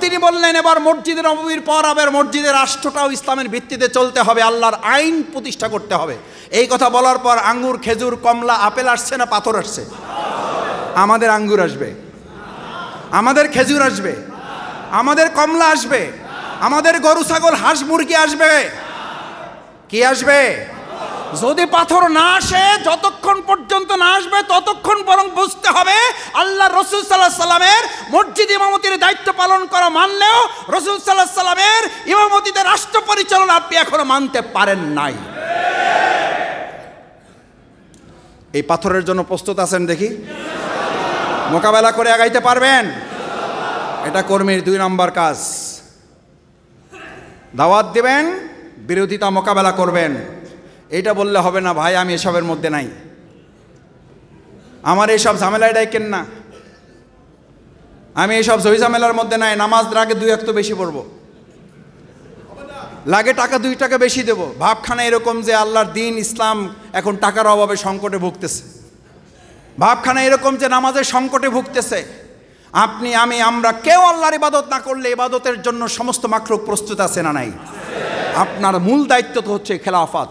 তিনি বললেন এবার মসজিদে নববীর পর আবার মসজিদের রাষ্ট্রটাও ইসলামের ভিত্তিতে চলতে হবে, আল্লাহর আইন প্রতিষ্ঠা করতে হবে, এই কথা বলার পর আঙ্গুর, খেজুর, কমলা, আপেল আসছে না পাথর আসছে? আমাদের আঙ্গুর আসবে, আমাদের খেজুর আসবে, আমাদের কমলা আসবে, আমাদের গরু, ছাগল, হাঁস, মুরগি আসবে। কি আসবে? যদি পাথর না আসে, যতক্ষণ পর্যন্ত না আসবে ততক্ষণ বরং বুঝতে হবে আল্লাহ রাসূল সাল্লাল্লাহু আলাইহি সাল্লামের মসজিদ ইমামতির দায়িত্ব পালন করা মানলেও রাসূল সাল্লাল্লাহু আলাইহি সাল্লামের ইমামতিতে রাষ্ট্র পরিচালনা আপনি এখনো মানতে পারেন নাই। এই পাথরের জন্য প্রস্তুত আছেন? দেখি মোকাবেলা করে আগাইতে পারবেন? এটা কর্মীর 2 নম্বর কাজ। দাওয়াত দিবেন, বিরোধিতা মোকাবেলা করবেন। এইটা বললে হবে না, ভাই আমি এসবের মধ্যে নাই, আমার এইসব ঝামেলায় ডাইকেন না, আমি এইসব জয় ঝামেলার মধ্যে নাই। নামাজ আগে 2 ওয়াক্ত বেশি পড়বো, লাগে টাকা 2 টাকা বেশি দেব। ভাবখানা এরকম যে আল্লাহর দিন ইসলাম এখন টাকার অভাবে সংকটে ভুগতেছে, ভাবখানা এরকম যে নামাজের সংকটে ভুগতেছে। আপনি, আমি, আমরা কেউ আল্লাহর ইবাদত না করলে ইবাদতের জন্য সমস্ত মাখলুক প্রস্তুত আছে না নাই? আপনার মূল দায়িত্ব তো হচ্ছে খেলাফত।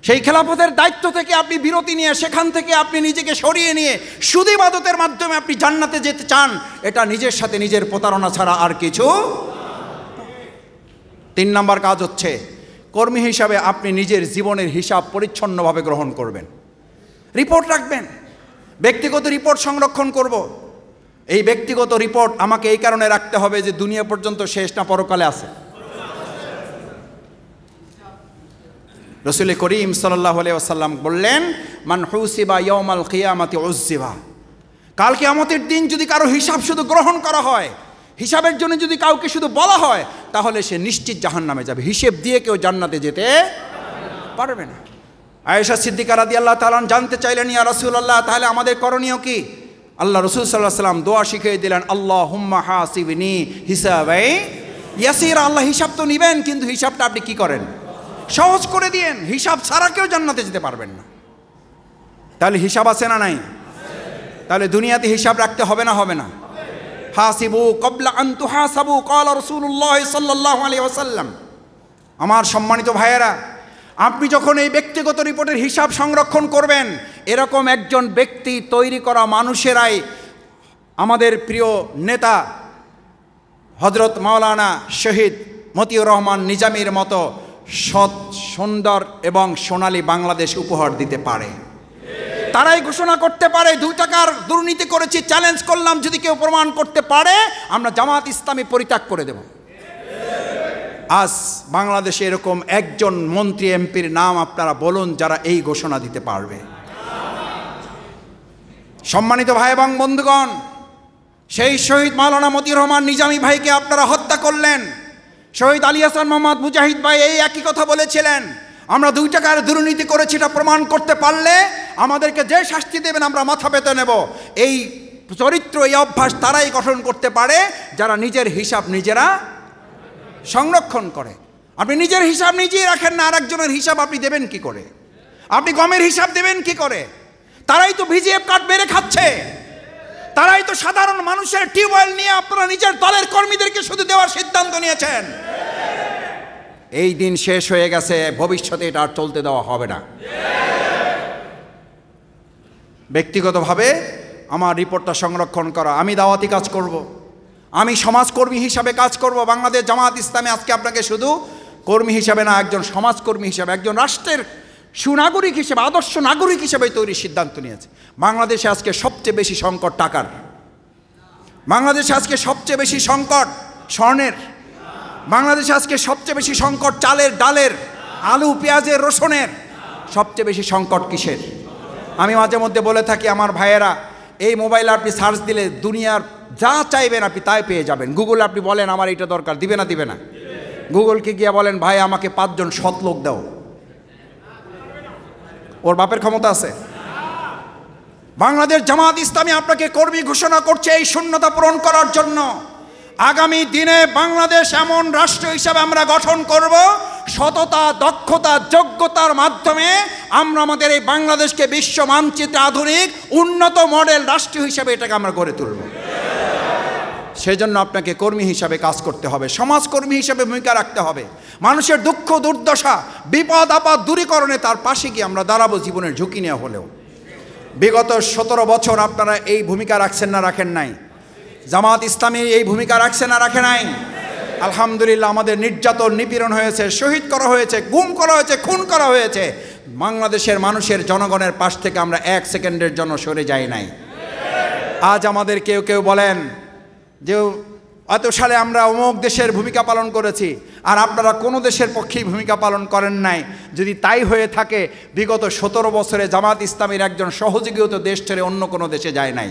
সেই খেলাফতের দায়িত্ব থেকে আপনি বিরতি নিয়ে, সেখান থেকে আপনি নিজেকে সরিয়ে নিয়ে শুধু ইবাদতের মাধ্যমে আপনি জান্নাতে যেতে চান, এটা নিজের সাথে নিজের প্রতারণা ছাড়া আর কিছু। 3 নম্বর কাজ হচ্ছে কর্মী হিসাবে আপনি নিজের জীবনের হিসাব পরিচ্ছন্নভাবে গ্রহণ করবেন, রিপোর্ট রাখবেন। ব্যক্তিগত রিপোর্ট সংরক্ষণ করব। এই ব্যক্তিগত রিপোর্ট আমাকে এই কারণে রাখতে হবে যে দুনিয়া পর্যন্ত শেষ না পরকালে আছে। রাসূল করিম সাল্লাল্লাহু আলাইহি ওয়াসাল্লাম বললেন, মান হুসিবা ইয়াউমাল কিয়ামাতি উযযিবা। কাল কিয়ামতের দিন যদি কারো হিসাব শুধু গ্রহণ করা হয়, হিসাবের জন্য যদি কাউকে শুধু বলা হয়, তাহলে সে নিশ্চিত জাহান্নামে যাবে। হিসেব দিয়ে কেউ জান্নাতে যেতে পারবে না। আয়েশা সিদ্দিকা রাদিয়াল্লাহু তাআলা জানতে চাইলেন, ইয়া রাসূলুল্লাহ, তাহলে আমাদের করণীয় কি? আল্লাহ রাসূল সাল্লাল্লাহু আলাইহি ওয়াসাল্লাম দোয়া শিখিয়ে দিলেন, আল্লাহুম্মা হাসিবনি হিসাবাই ইয়াসিরা। আল্লাহ হিসাব তো নেবেন, কিন্তু হিসাবটা আপনি কি করেন? সহজ করে দিয়েন। হিসাব ছাড়া কেউ জান্নাতে যেতে পারবেন না। তাহলে হিসাব আছে না নাই? তাহলে দুনিয়াতে হিসাব রাখতে হবে না? হবে না? হাসিবু ক্বাবলা আন তুহাসাবু ক্বালা রাসূলুল্লাহ সাল্লাল্লাহু আলাইহি ওয়াসাল্লাম। আমার সম্মানিত ভাইয়েরা, আপনি যখন এই ব্যক্তিগত রিপোর্টের হিসাব সংরক্ষণ করবেন, এরকম একজন ব্যক্তি তৈরি করা মানুষেরাই আমাদের প্রিয় নেতা হযরত মাওলানা শহীদ মতিউর রহমান নিজামীর মতো সৎ, সুন্দর এবং সোনালী বাংলাদেশ উপহার দিতে পারে। তারাই ঘোষণা করতে পারে 2 টাকার দুর্নীতি করেছি, চ্যালেঞ্জ করলাম, যদি কেউ প্রমাণ করতে পারে আমরা জামাত ইসলামী পরিত্যাগ করে দেব। আজ বাংলাদেশে এরকম একজন মন্ত্রী, এমপির নাম আপনারা বলুন যারা এই ঘোষণা দিতে পারবে। সম্মানিত ভাই এবং বন্ধুগণ, সেই শহীদ মাওলানা মতিউর রহমান নিজামী ভাইকে আপনারা হত্যা করলেন। শহীদ আলী হাসান মোহাম্মদ মুজাহিদ ভাই এই একই কথা বলেছিলেন, আমরা 2 টাকার দুর্নীতি করেছি এটা প্রমাণ করতে পারলে আমাদেরকে যে শাস্তি দেবেন আমরা মাথা পেতে নেব। এই চরিত্র, এই অভ্যাস তারাই গঠন করতে পারে যারা নিজের হিসাব নিজেরা সংরক্ষণ করে। আপনি নিজের হিসাব নিজেই রাখেন না, আরেকজনের হিসাব আপনি দেবেন কি করে? আপনি গমের হিসাব দেবেন কি করে? তারাই তো ভিজিএফ কার্ড বেড়ে খাচ্ছে, তারাই তো সাধারণ মানুষের টিউবওয়েল নিয়ে আপনারা নিজের দলের কর্মীদেরকে শুধু দেওয়ার সিদ্ধান্ত নিয়েছেন। এই দিন শেষ হয়ে গেছে, ভবিষ্যতে এটা আর চলতে দেওয়া হবে না। ব্যক্তিগতভাবে আমার রিপোর্টটা সংরক্ষণ করা, আমি দাওয়াতি কাজ করব, আমি সমাজকর্মী হিসাবে কাজ করব। বাংলাদেশ জামাত ইসলামী আজকে আপনাকে শুধু কর্মী হিসাবে না, একজন সমাজকর্মী হিসাবে, একজন রাষ্ট্রের সুনাগরিক হিসেবে, আদর্শ নাগরিক হিসেবে তৈরির সিদ্ধান্ত নিয়েছে। বাংলাদেশে আজকে সবচেয়ে বেশি সংকট টাকার, বাংলাদেশে আজকে সবচেয়ে বেশি সংকট স্বর্ণের, বাংলাদেশে আজকে সবচেয়ে বেশি সংকট চালের, ডালের, আলু, পেঁয়াজের, রসুনের। সবচেয়ে বেশি সংকট কিসের? আমি মাঝে মধ্যে বলে থাকি আমার ভাইয়েরা, এই মোবাইলে আপনি সার্চ দিলে দুনিয়ার যা চাইবেন আপনি তাই পেয়ে যাবেন। গুগলে আপনি বলেন আমার এটা দরকার, দিবে না? দিবে না। গুগলকে গিয়ে বলেন ভাই আমাকে 5 জন সৎ লোক দাও, ওর বাপের ক্ষমতা আছে? বাংলাদেশ জামাত ইসলামী আপনাকে কর্মী ঘোষণা করছে এই শূন্যতা পূরণ করার জন্য। আগামী দিনে বাংলাদেশ এমন রাষ্ট্র হিসাবে আমরা গঠন করব, সততা, দক্ষতা, যোগ্যতার মাধ্যমে আমরা আমাদের এই বাংলাদেশকে বিশ্ব মানচিত্রে আধুনিক উন্নত মডেল রাষ্ট্র হিসাবে এটাকে আমরা গড়ে তুলব। সেজন্য আপনাকে কর্মী হিসাবে কাজ করতে হবে, সমাজকর্মী হিসাবে ভূমিকা রাখতে হবে। মানুষের দুঃখ দুর্দশা, বিপদ আপদ দূরীকরণে তার পাশে গিয়ে আমরা দাঁড়াবো, জীবনের ঝুঁকি নিয়ে হলেও। বিগত 17 বছর আপনারা এই ভূমিকা রাখছেন না রাখেন নাই? জামাত ইসলামী এই ভূমিকা রাখছে না রাখে নাই? আলহামদুলিল্লাহ, আমাদের নির্যাতন নিপীড়ন হয়েছে, শহীদ করা হয়েছে, গুম করা হয়েছে, খুন করা হয়েছে। বাংলাদেশের মানুষের, জনগণের পাশ থেকে আমরা 1 সেকেন্ডের জন্য সরে যাই নাই। আজ আমাদের কেউ কেউ বলেন যে এত সালে আমরা অমুক দেশের ভূমিকা পালন করেছি, আর আপনারা কোনো দেশের পক্ষেই ভূমিকা পালন করেন নাই। যদি তাই হয়ে থাকে, বিগত 17 বছরে জামাত ইসলামীর একজন সহযোগীও তো দেশ ছেড়ে অন্য কোনো দেশে যায় নাই।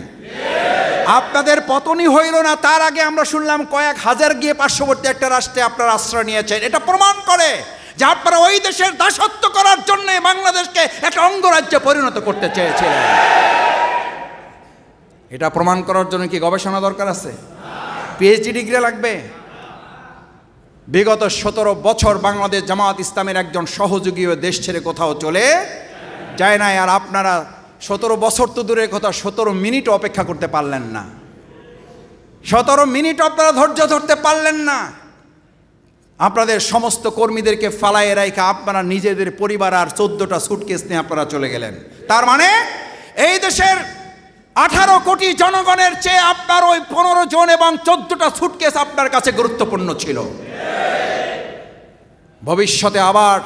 আপনাদের পতনই হইল না, তার আগে আমরা শুনলাম কয়েক হাজার গিয়ে পার্শ্ববর্তী একটা রাষ্ট্রে আপনারা আশ্রয় নিয়েছেন। এটা প্রমাণ করে যে আপনারা ওই দেশের দাসত্ব করার জন্য বাংলাদেশকে একটা অঙ্গরাজ্যে পরিণত করতে চেয়েছিলেন। এটা প্রমাণ করার জন্য কি গবেষণা দরকার আছে? পিএইচডি ডিগ্রি লাগবে? বিগত 17 বছর বাংলাদেশ জামাত ইসলামের একজন সহযোগীও দেশ ছেড়ে কোথাও চলে যায় নাই। আর আপনারা 17 বছর তো দূরের কথা, 17 মিনিট অপেক্ষা করতে পারলেন না। 17 মিনিট আপনারা ধৈর্য ধরতে পারলেন না। আপনাদের সমস্ত কর্মীদেরকে ফালাইয়ে রাখা আপনারা নিজেদের পরিবার আর 14টা সুটকেস নিয়ে আপনারা চলে গেলেন। তার মানে এই দেশের 18 কোটি জনগণের চেয়ে আপনার ওই 15 জন এবং 14টা সুটকেস আপনার কাছে গুরুত্বপূর্ণ ছিল। ভবিষ্যতে আবার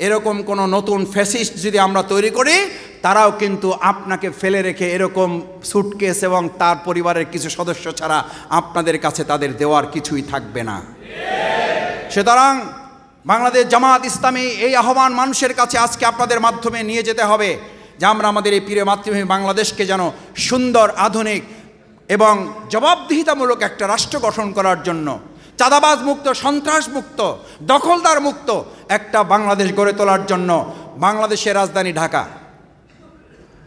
এরকম কোনো নতুন ফ্যাসিস্ট যদি আমরা তৈরি করি, তারাও কিন্তু আপনাকে ফেলে রেখে এরকম সুটকেস এবং তার পরিবারের কিছু সদস্য ছাড়া আপনাদের কাছে তাদের দেওয়ার কিছুই থাকবে না। সুতরাং বাংলাদেশ জামাত ইসলামী এই আহ্বান মানুষের কাছে আজকে আপনাদের মাধ্যমে নিয়ে যেতে হবে যে আমরা আমাদের এই প্রিয় মাতৃভূমি বাংলাদেশকে যেন সুন্দর, আধুনিক এবং জবাবদিহিতামূলক একটা রাষ্ট্র গঠন করার জন্য, চাঁদাবাজ মুক্ত, সন্ত্রাস মুক্ত, দখলদার মুক্ত একটা বাংলাদেশ গড়ে তোলার জন্য বাংলাদেশের রাজধানী ঢাকা।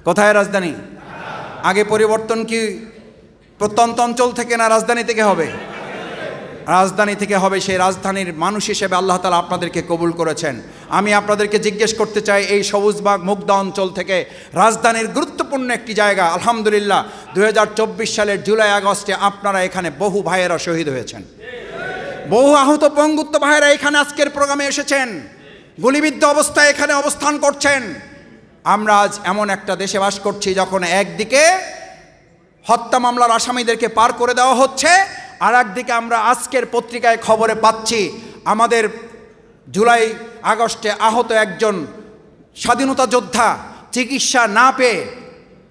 কোথায় রাজধানী? আগে পরিবর্তন কি প্রত্যন্ত অঞ্চল থেকে না রাজধানী থেকে হবে? রাজধানী থেকে হবে। সেই রাজধানীর মানুষ হিসেবে আল্লাহ তাআলা আপনাদেরকে কবুল করেছেন। আমি আপনাদেরকে জিজ্ঞেস করতে চাই, এই সবুজবাগ মুগদা অঞ্চল থেকে রাজধানীর গুরুত্বপূর্ণ একটি জায়গা, আলহামদুলিল্লাহ 2024 সালের জুলাই আগস্টে আপনারা এখানে বহু ভাইয়েরা শহীদ হয়েছেন, বহু আহত পঙ্গুত্ব ভাইয়েরা এখানে আজকের প্রোগ্রামে এসেছেন, গুলিবিদ্ধ অবস্থায় এখানে অবস্থান করছেন। আমরা আজ এমন একটা দেশে বাস করছি যখন একদিকে হত্যা মামলার আসামিদেরকে পার করে দেওয়া হচ্ছে, আর একদিকে আমরা আজকের পত্রিকায় খবরে পাচ্ছি আমাদের জুলাই আগস্টে আহত একজন স্বাধীনতা যোদ্ধা চিকিৎসা না পেয়ে,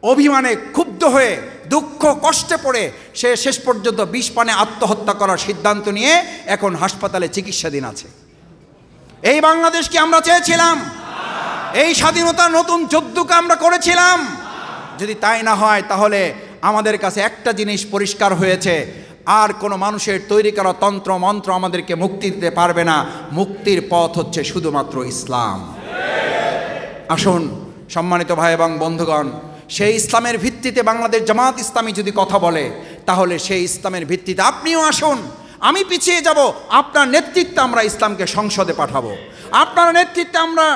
অভিমানে ক্ষুব্ধ হয়ে, দুঃখ কষ্টে পড়ে সে শেষ পর্যন্ত বিষ পানে আত্মহত্যা করার সিদ্ধান্ত নিয়ে এখন হাসপাতালে চিকিৎসাধীন আছে। এই বাংলাদেশ কি আমরা চেয়েছিলাম? এই স্বাধীনতার নতুন যুদ্ধকে আমরা করেছিলাম? যদি তাই না হয়, তাহলে আমাদের কাছে একটা জিনিস পরিষ্কার হয়েছে, আর কোনো মানুষের তৈরি করা তন্ত্র মন্ত্র আমাদেরকে মুক্তি দিতে পারবে না। মুক্তির পথ হচ্ছে শুধুমাত্র ইসলাম। আসুন সম্মানিত ভাই এবং বন্ধুগণ, সেই ইসলামের ভিত্তিতে বাংলাদেশ জামাত ইসলামী যদি কথা বলে, তাহলে সেই ইসলামের ভিত্তিতে আপনিও আসুন। আমি পিছিয়ে যাব, আপনার নেতৃত্বে আমরা ইসলামকে সংসদে পাঠাবো, আপনার নেতৃত্বে আমরা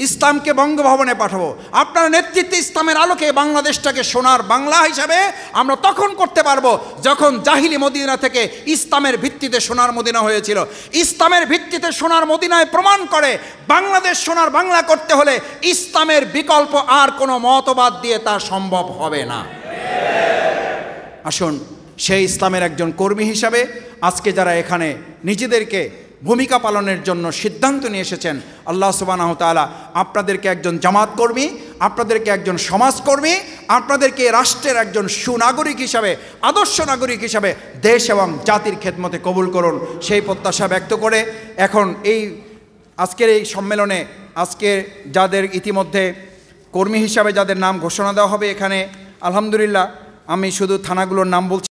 ইসলামকে বঙ্গভবনে পাঠাবো, আপনার নেতৃত্বে ইসলামের আলোকে বাংলাদেশটাকে সোনার বাংলা হিসাবে আমরা তখন করতে পারবো যখন জাহিলি মদিনা থেকে ইসলামের ভিত্তিতে সোনার মদিনা হয়েছিল। ইসলামের ভিত্তিতে সোনার মদিনায় প্রমাণ করে বাংলাদেশ সোনার বাংলা করতে হলে ইসলামের বিকল্প আর কোনো মতবাদ দিয়ে তা সম্ভব হবে না। আসুন সেই ইসলামের একজন কর্মী হিসাবে আজকে যারা এখানে নিজেদেরকে ভূমিকা পালনের জন্য সিদ্ধান্ত নিয়ে এসেছেন, আল্লাহ সুবহানাহু ওয়া তাআলা আপনাদেরকে একজন জামাত কর্মী, আপনাদেরকে একজন সমাজকর্মী, আপনাদেরকে রাষ্ট্রের একজন সুনাগরিক হিসাবে, আদর্শ নাগরিক হিসাবে দেশ এবং জাতির খেদমতে কবুল করুন, সেই প্রত্যাশা ব্যক্ত করে এখন আজকের এই সম্মেলনে আজকে যাদের ইতিমধ্যে কর্মী হিসাবে যাদের নাম ঘোষণা দেওয়া হবে এখানে, আলহামদুলিল্লাহ আমি শুধু থানাগুলোর নাম বলছি